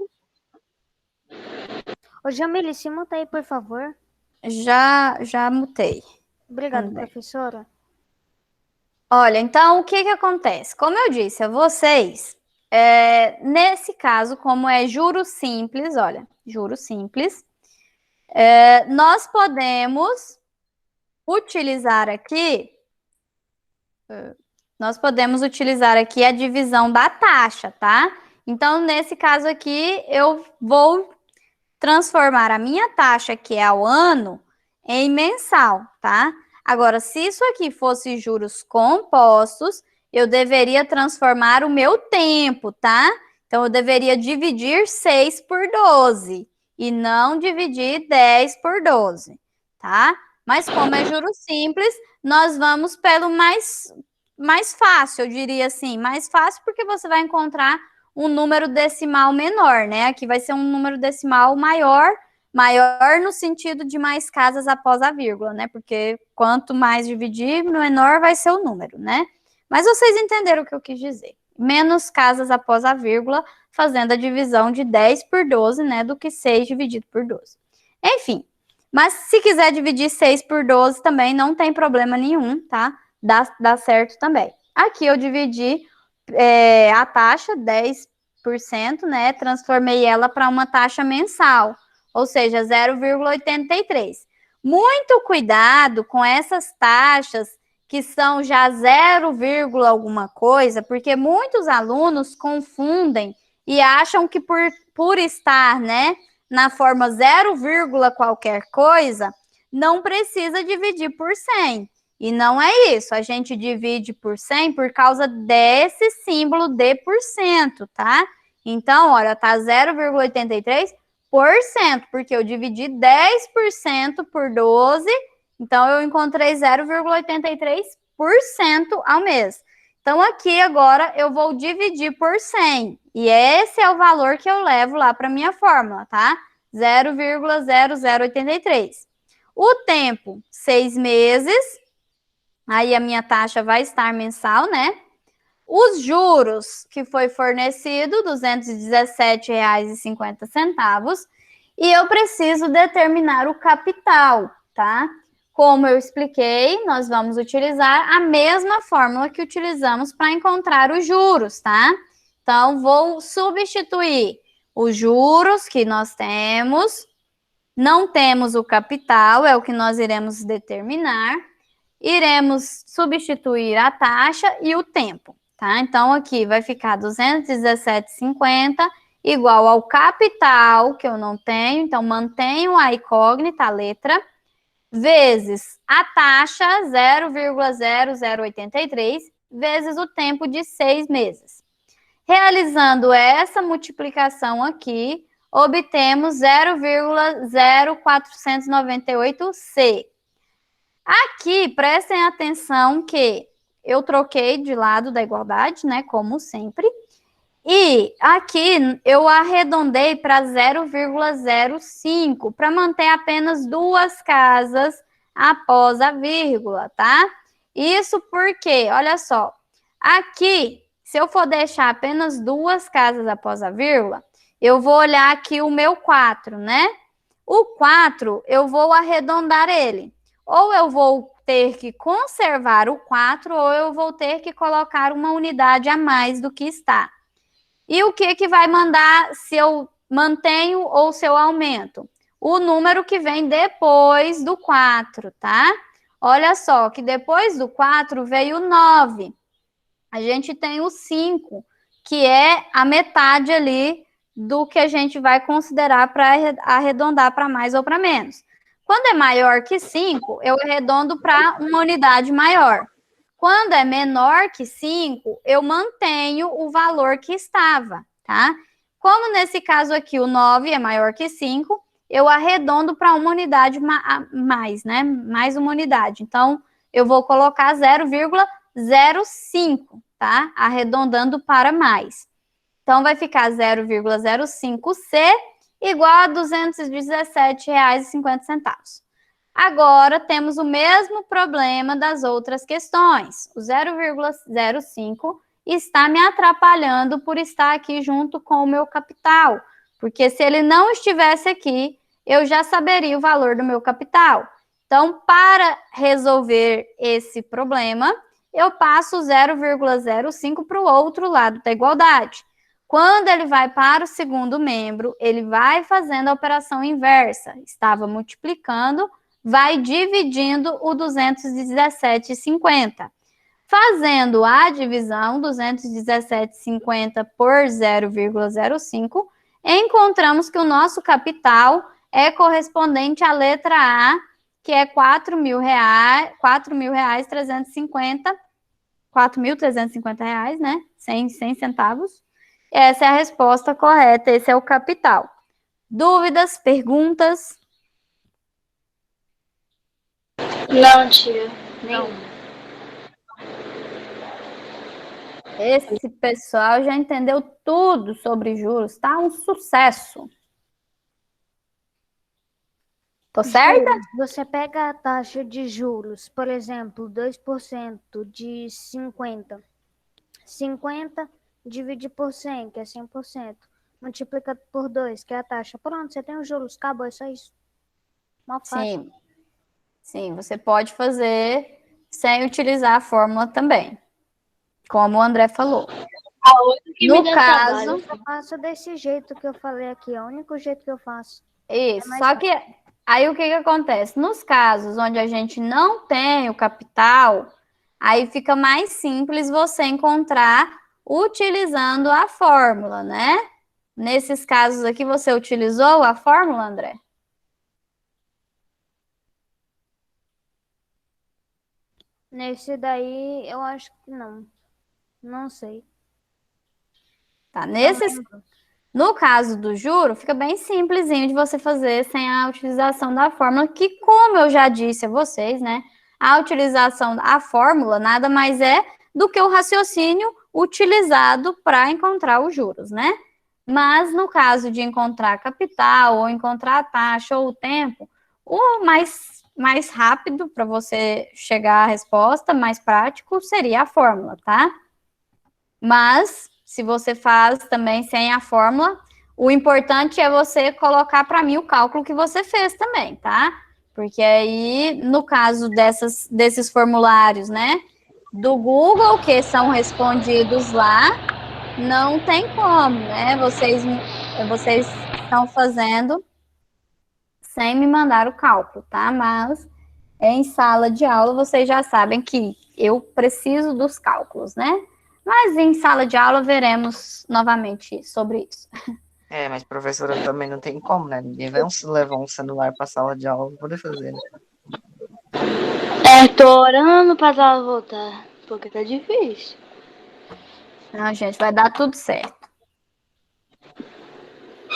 Ô, Jamile, se muta aí, por favor. Já mutei. Obrigada, Também. professora. Olha, então, o que acontece? Como eu disse a vocês, nesse caso, como é juros simples, olha, juros simples, nós podemos utilizar aqui a divisão da taxa, tá? Então, nesse caso aqui, eu vou transformar a minha taxa, que é ao ano, em mensal, tá? Agora, se isso aqui fosse juros compostos, eu deveria transformar o meu tempo, tá? Então, eu deveria dividir 6 por 12 e não dividir 10 por 12, tá? Mas como é juros simples, nós vamos pelo mais fácil, eu diria assim. Mais fácil porque você vai encontrar um número decimal menor, né? Aqui vai ser um número decimal maior no sentido de mais casas após a vírgula, né? Porque quanto mais dividir, menor vai ser o número, né? Mas vocês entenderam o que eu quis dizer. Menos casas após a vírgula, fazendo a divisão de 10 por 12, né? Do que 6 dividido por 12. Enfim, mas se quiser dividir 6 por 12 também não tem problema nenhum, tá? Dá certo também. Aqui eu dividi a taxa, 10%, né? Transformei ela para uma taxa mensal, ou seja, 0,83. Muito cuidado com essas taxas que são já 0, alguma coisa, porque muitos alunos confundem e acham que por estar, né, na forma 0, qualquer coisa, não precisa dividir por 100. E não é isso, a gente divide por 100 por causa desse símbolo de por cento, tá? Então, olha, tá 0,83%, porque eu dividi 10% por 12, então eu encontrei 0,83% ao mês. Então, aqui agora eu vou dividir por 100, e esse é o valor que eu levo lá para minha fórmula, tá? 0,0083. O tempo, 6 meses, aí a minha taxa vai estar mensal, né? Os juros que foi fornecido, R$ 217,50. E eu preciso determinar o capital, tá? Como eu expliquei, nós vamos utilizar a mesma fórmula que utilizamos para encontrar os juros, tá? Então, vou substituir os juros que nós temos, não temos o capital, é o que nós iremos determinar. iremos substituir a taxa e o tempo, tá? Então, aqui vai ficar 217,50 igual ao capital, que eu não tenho, então mantenho a incógnita, a letra, vezes a taxa, 0,0083, vezes o tempo de 6 meses. Realizando essa multiplicação aqui, obtemos 0,0498C. Aqui, prestem atenção que eu troquei de lado da igualdade, né, como sempre, e aqui eu arredondei para 0,05, para manter apenas 2 casas após a vírgula, tá? Isso porque, olha só, aqui, se eu for deixar apenas 2 casas após a vírgula, eu vou olhar aqui o meu 4, né? O 4, eu vou arredondar ele. Ou eu vou ter que conservar o 4, ou eu vou ter que colocar uma unidade a mais do que está. E o que vai mandar se eu mantenho ou se eu aumento? O número que vem depois do 4, tá? Olha só, que depois do 4 veio o 9. A gente tem o 5, que é a metade ali do que a gente vai considerar para arredondar para mais ou para menos. Quando é maior que 5, eu arredondo para uma unidade maior. Quando é menor que 5, eu mantenho o valor que estava, tá? Como nesse caso aqui o 9 é maior que 5, eu arredondo para uma unidade mais, né? Mais uma unidade. Então, eu vou colocar 0,05, tá? Arredondando para mais. Então, vai ficar 0,05C igual a R$ 217,50. Agora, temos o mesmo problema das outras questões. O 0,05 está me atrapalhando por estar aqui junto com o meu capital. Porque se ele não estivesse aqui, eu já saberia o valor do meu capital. Então, para resolver esse problema, eu passo o 0,05 para o outro lado da igualdade. Quando ele vai para o segundo membro, ele vai fazendo a operação inversa. Estava multiplicando, vai dividindo o 217,50. Fazendo a divisão, 217,50 por 0,05, encontramos que o nosso capital é correspondente à letra A, que é R$ 4.350, né? 100 centavos. Essa é a resposta correta, esse é o capital. Dúvidas, perguntas? Não, tia. Não. Esse pessoal já entendeu tudo sobre juros, tá? Um sucesso. Tô certa? Você pega a taxa de juros, por exemplo, 2% de 50. 50 divide por 100, que é 100%. Multiplica por 2, que é a taxa. Pronto, você tem os juros, acabou, é só isso. Mal fácil. Sim, você pode fazer sem utilizar a fórmula também, como o André falou. No caso, Eu faço desse jeito que eu falei aqui, é o único jeito que eu faço. isso, só que aí o que acontece? Nos casos onde a gente não tem o capital, aí fica mais simples você encontrar utilizando a fórmula, né? Nesses casos aqui, você utilizou a fórmula, André? Nesse daí, eu acho que não. Não sei. Tá, Não no caso do juro, fica bem simplesinho de você fazer sem a utilização da fórmula, que, como eu já disse a vocês, né? A utilização da fórmula nada mais é do que o raciocínio utilizado para encontrar os juros, né? Mas no caso de encontrar capital, ou encontrar a taxa, ou o tempo, o mais rápido para você chegar à resposta, mais prático, seria a fórmula, tá? Mas, se você faz também sem a fórmula, o importante é você colocar para mim o cálculo que você fez também, tá? Porque aí, no caso desses formulários, né, do Google, que são respondidos lá, não tem como, né? Vocês estão fazendo sem me mandar o cálculo, tá? Mas em sala de aula, vocês já sabem que eu preciso dos cálculos, né? Mas em sala de aula veremos novamente sobre isso. Mas professora também não tem como, né? Ninguém vai levar um celular pra sala de aula pra poder fazer, né? Tô orando pra ela voltar, porque tá difícil. Não, gente, vai dar tudo certo.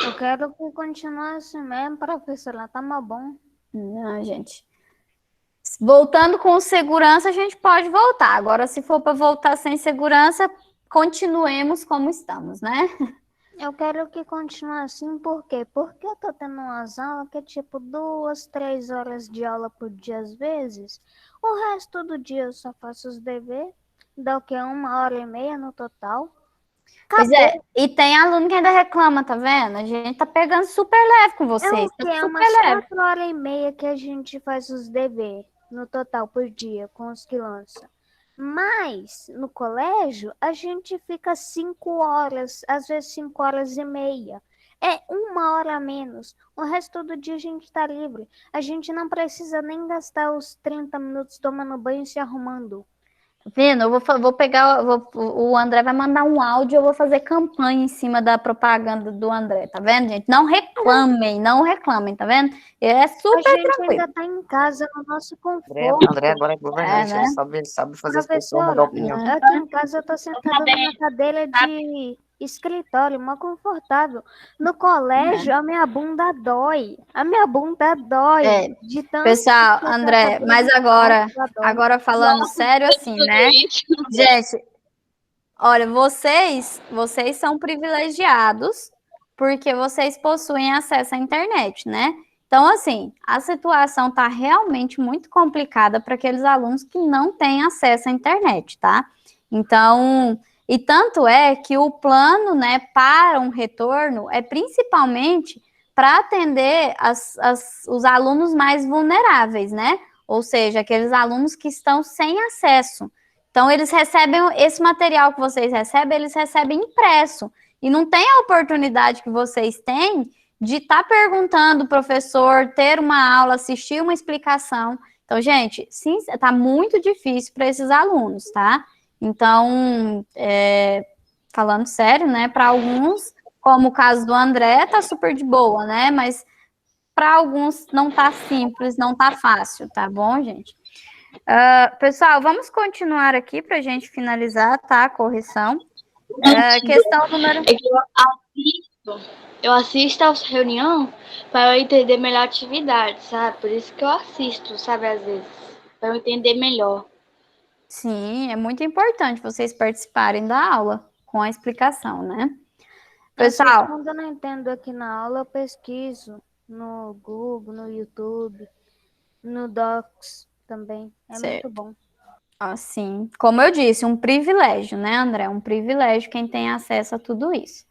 Eu quero que continue assim mesmo, professora. Tá mal bom. Não, gente. Voltando com segurança, a gente pode voltar. Agora, se for para voltar sem segurança, continuemos como estamos, né? Eu quero que continue assim, por quê? Porque eu tô tendo umas aulas que é tipo 2, 3 horas de aula por dia às vezes. O resto do dia eu só faço os deveres. Dá o quê? 1h30 no total. Pois é, e tem aluno que ainda reclama, tá vendo? A gente tá pegando super leve com É vocês. o quê? Tá É super umas leve. 4h30 que a gente faz os deveres no total por dia com os que lança. Mas no colégio a gente fica 5 horas, às vezes 5h30. É 1 hora a menos. O resto do dia a gente tá livre. A gente não precisa nem gastar os 30 minutos tomando banho e se arrumando. Vendo? Eu vou pegar, o André vai mandar um áudio, eu vou fazer campanha em cima da propaganda do André, tá vendo, gente? Não reclamem, tá vendo? É A super gente tranquilo. ainda tá em casa no nosso André conforto. agora é governante, né? ele sabe fazer as pessoas mudar Professora, opinião. aqui em casa eu tô sentada numa cadeira de escritório, mó confortável. No colégio, a minha bunda dói. A minha bunda dói. É. De tanto Pessoal, que a André, cadeira mas de agora escritório dói. falando sério assim, né? Gente, olha, vocês são privilegiados porque vocês possuem acesso à internet, né? Então, assim, a situação tá realmente muito complicada para aqueles alunos que não têm acesso à internet, tá? Então, e tanto é que o plano, né, para um retorno é principalmente para atender os alunos mais vulneráveis, né? Ou seja, aqueles alunos que estão sem acesso. Então, eles recebem esse material que vocês recebem, eles recebem impresso. E não tem a oportunidade que vocês têm de estar perguntando o professor, ter uma aula, assistir uma explicação. Então, gente, sim, está muito difícil para esses alunos, tá? Então, falando sério, né, para alguns, como o caso do André, tá super de boa, né? Mas para alguns não tá simples, não tá fácil, tá bom, gente? Pessoal, vamos continuar aqui para a gente finalizar, tá? A correção. Questão número... Eu assisto às reuniões para eu entender melhor a atividade, sabe? Por isso que eu assisto, sabe, às vezes, para eu entender melhor. Sim, é muito importante vocês participarem da aula com a explicação, né? Pessoal, Quando eu não entendo aqui na aula, eu pesquiso no Google, no YouTube, no Docs também. É certo. muito bom. Assim, como eu disse, um privilégio, né, André? Um privilégio quem tem acesso a tudo isso.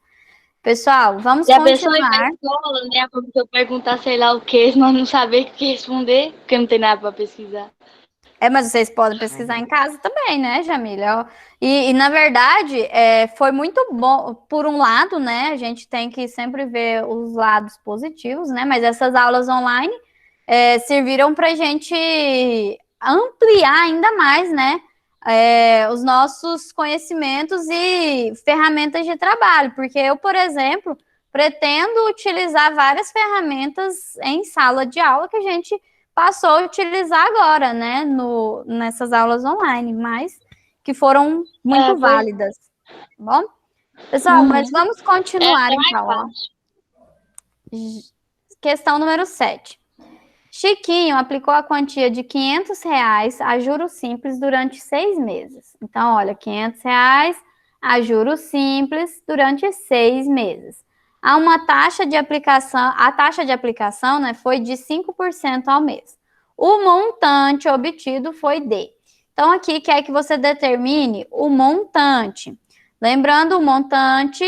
Pessoal, vamos E a pessoa ir continuar. pra escola, né? A pessoa perguntar sei lá o que, nós não saber o que responder, porque não tem nada para pesquisar. Mas vocês podem pesquisar em casa também, né, Jamília? E na verdade, foi muito bom, por um lado, né, a gente tem que sempre ver os lados positivos, né, mas essas aulas online serviram para a gente ampliar ainda mais, né, os nossos conhecimentos e ferramentas de trabalho, porque eu, por exemplo, pretendo utilizar várias ferramentas em sala de aula que a gente passou a utilizar agora, né, nessas aulas online, mas que foram muito válidas, tá bom? Pessoal, mas vamos continuar então, ó. Questão número 7. Chiquinho aplicou a quantia de R$500 a juros simples durante 6 meses. Então, olha, R$500 a juros simples durante 6 meses. Há uma taxa de aplicação, a taxa de aplicação, né, foi de 5% ao mês. O montante obtido foi de. Então, aqui quer que você determine o montante. Lembrando, o montante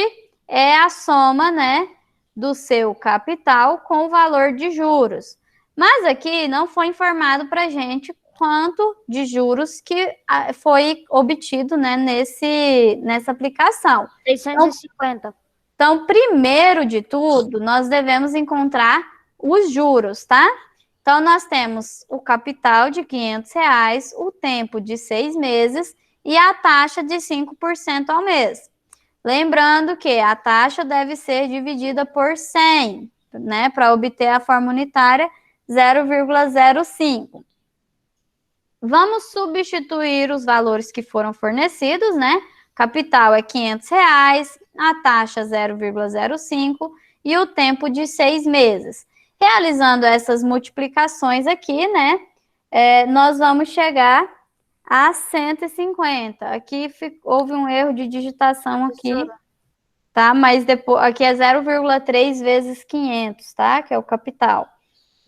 é a soma, né, do seu capital com o valor de juros. Mas aqui não foi informado para a gente quanto de juros que foi obtido, né, nessa aplicação. 650. Então, primeiro de tudo, nós devemos encontrar os juros, tá? Então, nós temos o capital de R$ 500, o tempo de 6 meses e a taxa de 5% ao mês. Lembrando que a taxa deve ser dividida por 100, né, para obter a forma unitária 0,05. Vamos substituir os valores que foram fornecidos, né? Capital é R$ 500, a taxa 0,05 e o tempo de 6 meses. Realizando essas multiplicações aqui, né, nós vamos chegar a 150. Aqui houve um erro de digitação aqui, tá? Mas depois, aqui é 0,3 vezes 500, tá? Que é o capital.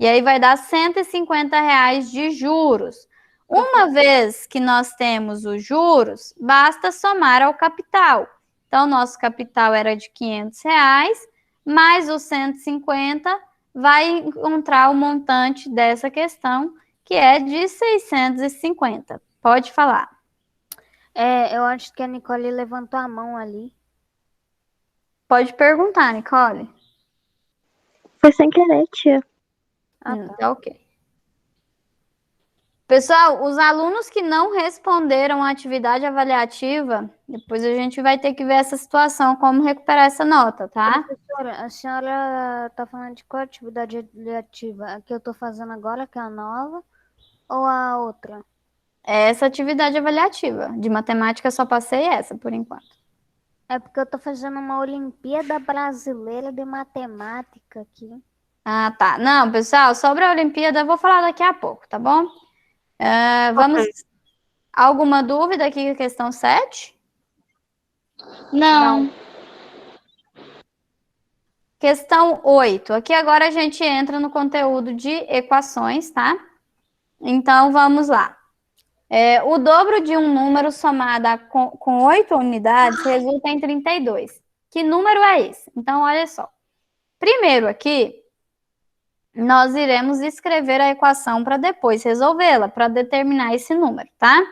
E aí vai dar R$ 150 de juros. Uma vez que nós temos os juros, basta somar ao capital. Então, nosso capital era de R$ 500, mais os 150 vai encontrar o montante dessa questão, que é de 650. Pode falar. Eu acho que a Nicole levantou a mão ali. Pode perguntar, Nicole. Foi sem querer, tia. Tá ok. Pessoal, os alunos que não responderam a atividade avaliativa, depois a gente vai ter que ver essa situação, como recuperar essa nota, tá? Professora, a senhora tá falando de qual atividade avaliativa? A que eu tô fazendo agora, que é a nova, ou a outra? Essa atividade avaliativa. De matemática, só passei essa, por enquanto. É porque eu tô fazendo uma Olimpíada Brasileira de Matemática aqui. Ah, tá. Não, pessoal, sobre a Olimpíada eu vou falar daqui a pouco, tá bom? Vamos... Alguma dúvida aqui com a questão 7? Não. Questão 8. Aqui agora a gente entra no conteúdo de equações, tá? Então, vamos lá. O dobro de um número somado com 8 unidades resulta em 32. Que número é esse? Então, olha só. Primeiro aqui, nós iremos escrever a equação para depois resolvê-la, para determinar esse número, tá?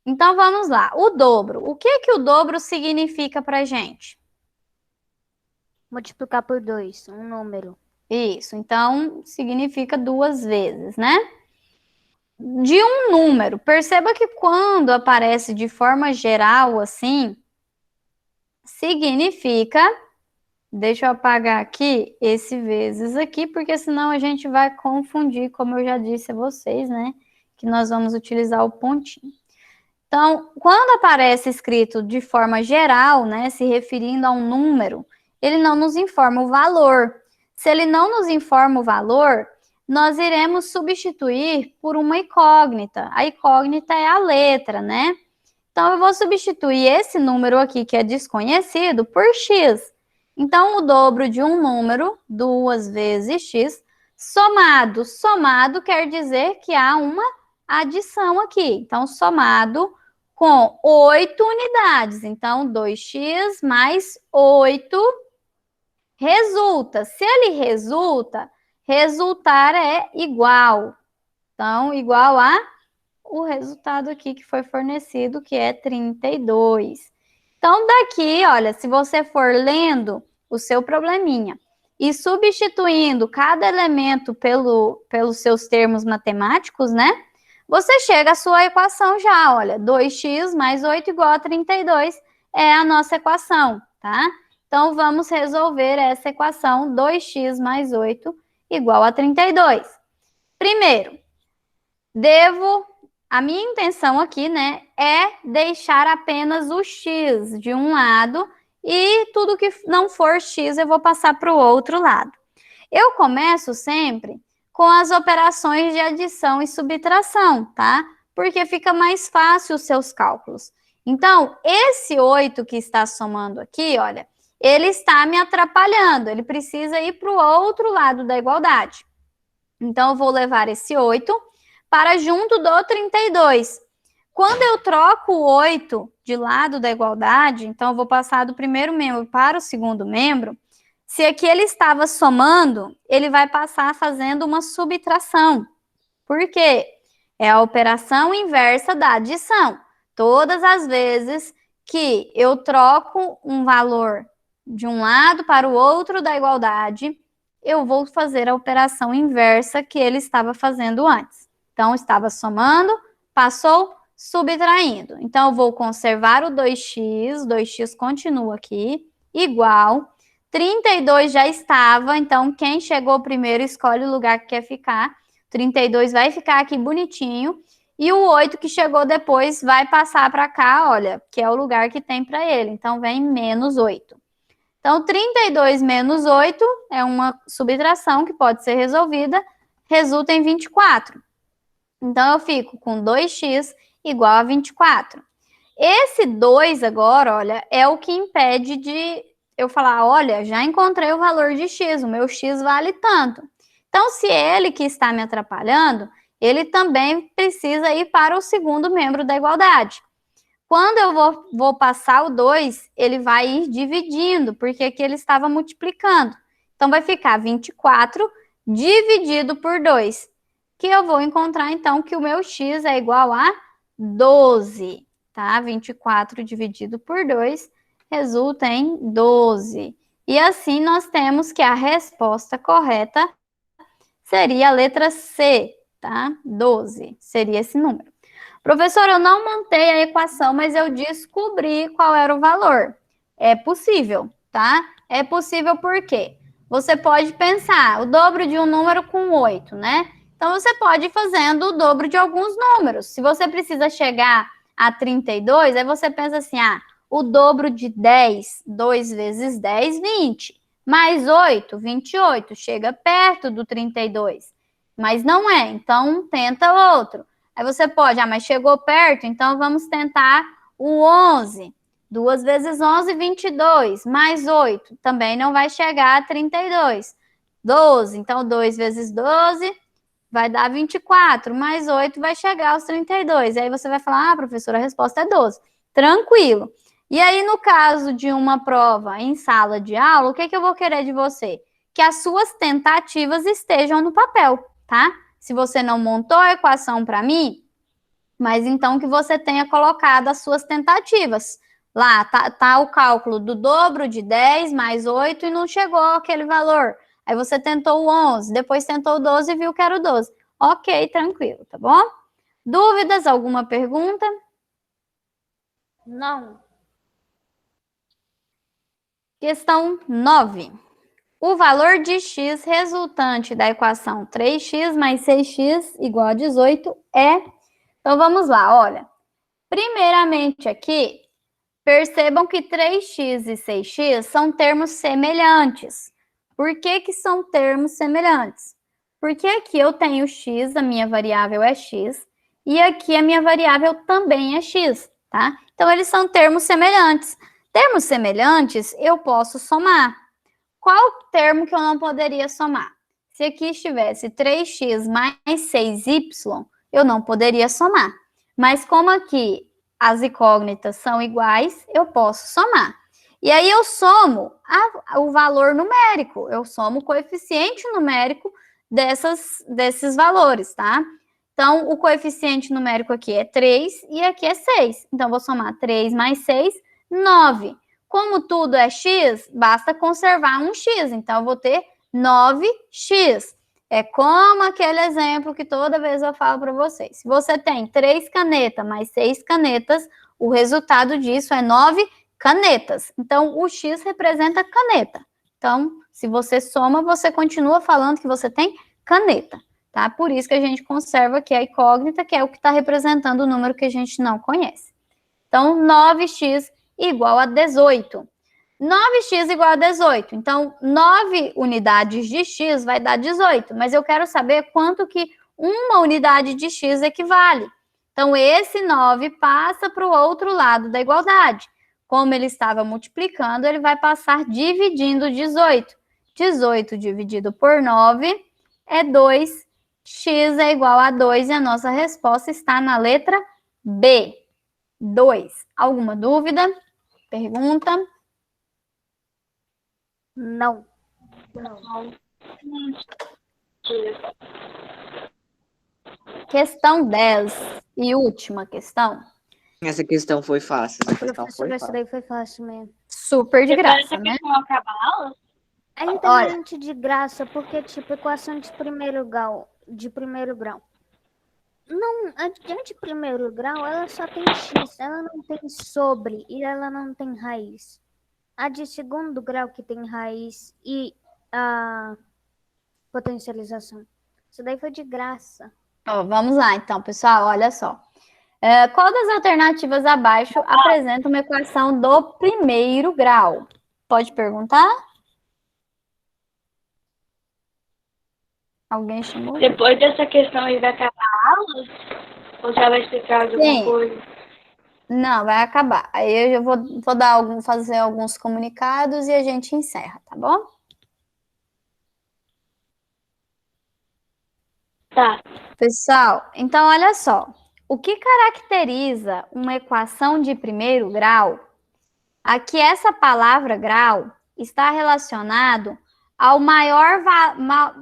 Então, vamos lá. O dobro. O que que o dobro significa para a gente? Multiplicar por 2, um número. Isso. Então, significa 2 vezes, né? De um número. Perceba que quando aparece de forma geral, assim, significa... Deixa eu apagar aqui esse vezes aqui, porque senão a gente vai confundir, como eu já disse a vocês, né? Que nós vamos utilizar o pontinho. Então, quando aparece escrito de forma geral, né? Se referindo a um número, ele não nos informa o valor. Se ele não nos informa o valor, nós iremos substituir por uma incógnita. A incógnita é a letra, né? Então, eu vou substituir esse número aqui, que é desconhecido, por x. Então, o dobro de um número, 2 vezes x, somado. Somado quer dizer que há uma adição aqui. Então, somado com 8 unidades. Então, 2x mais 8 resulta. Se ele resulta, resultar é igual. Então, igual a o resultado aqui que foi fornecido, que é 32. Então, daqui, olha, se você for lendo o seu probleminha e substituindo cada elemento pelos seus termos matemáticos, né? Você chega à sua equação já, olha, 2x mais 8 igual a 32 é a nossa equação, tá? Então, vamos resolver essa equação, 2x mais 8 igual a 32. Primeiro, a minha intenção aqui, né, é deixar apenas o x de um lado e tudo que não for x eu vou passar para o outro lado. Eu começo sempre com as operações de adição e subtração, tá? Porque fica mais fácil os seus cálculos. Então, esse 8 que está somando aqui, olha, ele está me atrapalhando, ele precisa ir para o outro lado da igualdade. Então, eu vou levar esse 8 para junto do 32. Quando eu troco o 8 de lado da igualdade, então eu vou passar do primeiro membro para o segundo membro, se aqui ele estava somando, ele vai passar fazendo uma subtração. Por quê? É a operação inversa da adição. Todas as vezes que eu troco um valor de um lado para o outro da igualdade, eu vou fazer a operação inversa que ele estava fazendo antes. Então, estava somando, passou, subtraindo. Então, eu vou conservar o 2x continua aqui, igual. 32 já estava, então quem chegou primeiro escolhe o lugar que quer ficar. 32 vai ficar aqui bonitinho. E o 8 que chegou depois vai passar para cá, olha, que é o lugar que tem para ele. Então, vem menos 8. Então, 32 menos 8 é uma subtração que pode ser resolvida, resulta em 24. Então, eu fico com 2x igual a 24. Esse 2 agora, olha, é o que impede de eu falar, olha, já encontrei o valor de x, o meu x vale tanto. Então, se ele que está me atrapalhando, ele também precisa ir para o segundo membro da igualdade. Quando eu vou passar o 2, ele vai ir dividindo, porque aqui ele estava multiplicando. Então, vai ficar 24 dividido por 2, que eu vou encontrar, então, que o meu x é igual a 12, tá? 24 dividido por 2 resulta em 12. E assim, nós temos que a resposta correta seria a letra C, tá? 12 seria esse número. Professor, eu não montei a equação, mas eu descobri qual era o valor. É possível, tá? É possível por quê? Você pode pensar o dobro de um número com 8, né? Então, você pode ir fazendo o dobro de alguns números. Se você precisa chegar a 32, aí você pensa assim, o dobro de 10, 2 vezes 10, 20. Mais 8, 28. Chega perto do 32. Mas não é, então tenta outro. Aí você pode, mas chegou perto, então vamos tentar o 11. 2 vezes 11, 22. Mais 8, também não vai chegar a 32. 12, então 2 vezes 12 vai dar 24. Mais 8 vai chegar aos 32. E aí você vai falar, professora, a resposta é 12. Tranquilo. E aí, no caso de uma prova em sala de aula, o que eu vou querer de você? Que as suas tentativas estejam no papel, tá? Se você não montou a equação para mim, mas então que você tenha colocado as suas tentativas. Lá tá o cálculo do dobro de 10 mais 8 e não chegou aquele valor. Aí você tentou o 11, depois tentou o 12 e viu que era o 12. Ok, tranquilo, tá bom? Dúvidas? Alguma pergunta? Não. Questão 9. O valor de x resultante da equação 3x mais 6x igual a 18 é... Então, vamos lá, olha. Primeiramente aqui, percebam que 3x e 6x são termos semelhantes. Por que que são termos semelhantes? Porque aqui eu tenho x, a minha variável é x, e aqui a minha variável também é x, tá? Então, eles são termos semelhantes. Termos semelhantes, eu posso somar. Qual termo que eu não poderia somar? Se aqui estivesse 3x mais 6y, eu não poderia somar. Mas como aqui as incógnitas são iguais, eu posso somar. E aí eu somo o valor numérico, eu somo o coeficiente numérico desses valores, tá? Então, o coeficiente numérico aqui é 3 e aqui é 6. Então, eu vou somar 3 mais 6, 9. Como tudo é x, basta conservar um x. Então, eu vou ter 9x. É como aquele exemplo que toda vez eu falo para vocês. Se você tem 3 canetas mais 6 canetas, o resultado disso é 9 canetas. Então, o x representa caneta. Então, se você soma, você continua falando que você tem caneta, tá? Por isso que a gente conserva aqui a incógnita, que é o que está representando o número que a gente não conhece. Então, 9x igual a 18. 9x igual a 18. Então, 9 unidades de x vai dar 18. Mas eu quero saber quanto que uma unidade de x equivale. Então, esse 9 passa para o outro lado da igualdade. Como ele estava multiplicando, ele vai passar dividindo 18. 18 dividido por 9 é 2. X é igual a 2 e a nossa resposta está na letra B. 2. Alguma dúvida? Pergunta? Não. Questão 10 e última questão. Essa questão foi fácil. Essa questão foi Professor, essa fácil. daí foi fácil mesmo. Super de Depois graça, dessa né? questão acaba a aula? É literalmente de graça, porque, tipo, equação de primeiro grau. Não, a de primeiro grau, ela só tem x, ela não tem sobre e ela não tem raiz. A de segundo grau que tem raiz e a potencialização. Isso daí foi de graça. Ó, vamos lá, então, pessoal, olha só. Qual das alternativas abaixo apresenta uma equação do primeiro grau? Pode perguntar? Alguém chamou? Depois dessa questão aí vai acabar a aula? Ou já vai explicar de alguma Sim. coisa? Não, vai acabar. Aí eu vou fazer alguns comunicados e a gente encerra, tá bom? Tá. Pessoal, então olha só. O que caracteriza uma equação de primeiro grau? Aqui essa palavra grau está relacionado ao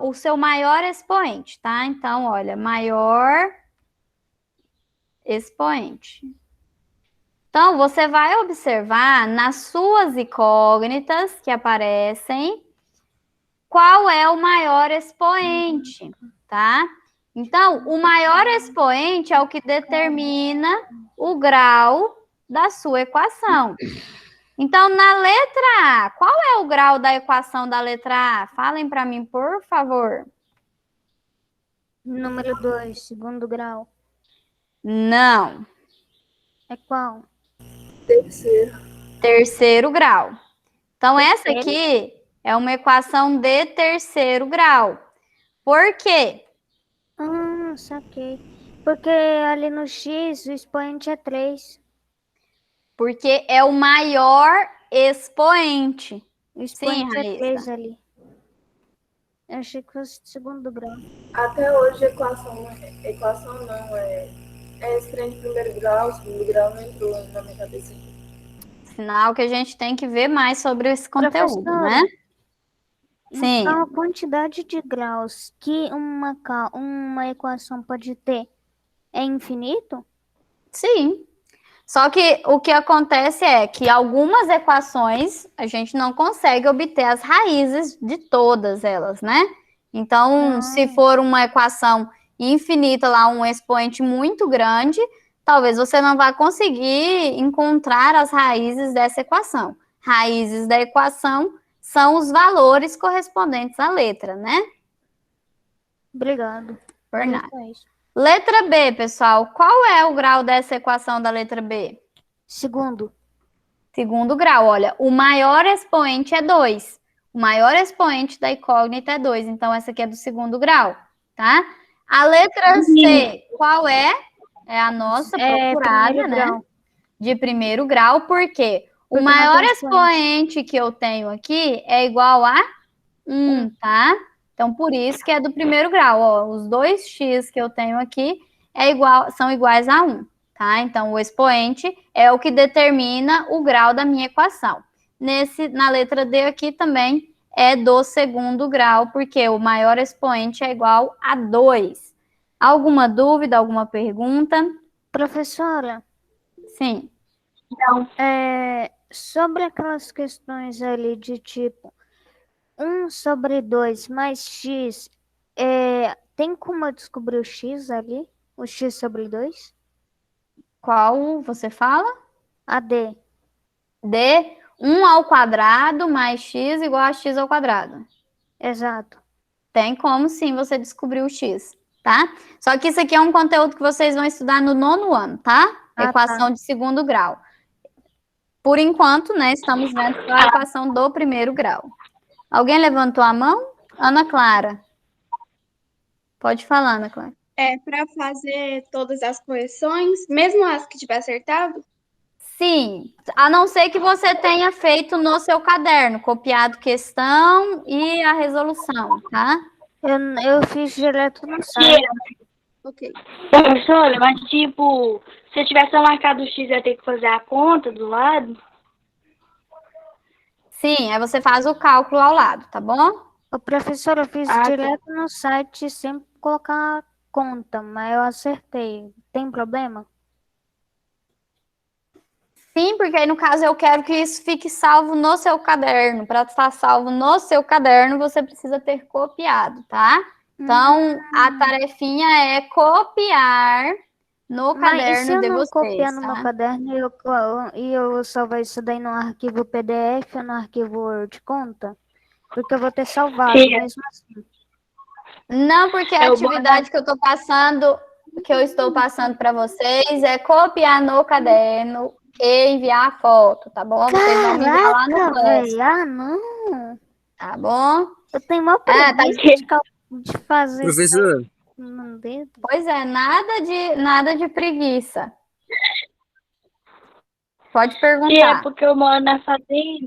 o seu maior expoente, tá? Então, olha, maior expoente. Então, você vai observar nas suas incógnitas que aparecem qual é o maior expoente, tá? Então, o maior expoente é o que determina o grau da sua equação. Então, na letra A, qual é o grau da equação da letra A? Falem para mim, por favor. Número 2, segundo grau. Não. É qual? Terceiro grau. Então, essa aqui é uma equação de terceiro grau. Por quê? Saquei. Porque ali no X o expoente é 3. Porque é o maior expoente. O expoente é Raíssa. 3 ali. Eu achei que fosse de segundo grau. Até hoje equação não, é esse trem de primeiro grau, segundo grau não entrou na minha cabeça. Sinal que a gente tem que ver mais sobre esse conteúdo, Professora, né? Sim. Então, a quantidade de graus que uma equação pode ter é infinito? Sim. Só que o que acontece é que algumas equações a gente não consegue obter as raízes de todas elas, né? Então, se for uma equação infinita lá, um expoente muito grande, talvez você não vá conseguir encontrar as raízes dessa equação. Raízes da equação são os valores correspondentes à letra, né? Obrigado. Por Era nada. só isso. Letra B, pessoal. Qual é o grau dessa equação da letra B? Segundo. Segundo grau. Olha, o maior expoente é 2. O maior expoente da incógnita é 2. Então, essa aqui é do segundo grau, tá? A letra C, qual é? É a nossa procurada, né? Grau. De primeiro grau, porque o Porque maior não tem expoente que eu tenho aqui é igual a 1, tá? Então, por isso que é do primeiro grau. Ó, os 2x que eu tenho aqui são iguais a 1, tá? Então, o expoente é o que determina o grau da minha equação. Na letra D aqui também é do segundo grau, porque o maior expoente é igual a 2. Alguma dúvida, alguma pergunta? Professora, Sim. sobre aquelas questões ali de tipo 1 sobre 2 mais x, tem como eu descobrir o x ali? O x sobre 2? Qual você fala? A D. D, 1 ao quadrado mais x igual a x ao quadrado. Exato. Tem como sim você descobrir o x, tá? Só que isso aqui é um conteúdo que vocês vão estudar no 9º ano, tá? Equação de segundo grau. Por enquanto, né, estamos vendo só a equação do primeiro grau. Alguém levantou a mão? Ana Clara. Pode falar, Ana Clara. Para fazer todas as correções, mesmo as que tiver acertado? Sim, a não ser que você tenha feito no seu caderno, copiado questão e a resolução, tá? Eu fiz direto no site. Ok. Professora, mas tipo, se eu tivesse só marcado o X, eu ia ter que fazer a conta do lado? Sim, aí você faz o cálculo ao lado, tá bom? Ô, professora, eu fiz direto no site sem colocar a conta, mas eu acertei. Tem problema? Sim, porque aí no caso eu quero que isso fique salvo no seu caderno. Para estar salvo no seu caderno, você precisa ter copiado, tá? Então, a tarefinha é copiar no Mas e se caderno eu de não vocês, copiar no tá? meu caderno e eu salvar isso daí no arquivo PDF ou no arquivo Word, conta? Porque eu vou ter salvado Tia. mesmo assim. Não, porque a Eu atividade que eu estou passando para vocês é copiar no caderno e enviar a foto, tá bom? Vocês vão me enviar lá no Caraca, Plus, velho. Ah, não. tá bom? Eu tenho maior tá preguiça de fazer isso Professor, no dedo. Pois é, nada de preguiça. Pode Tia, é perguntar. porque eu moro na fazenda.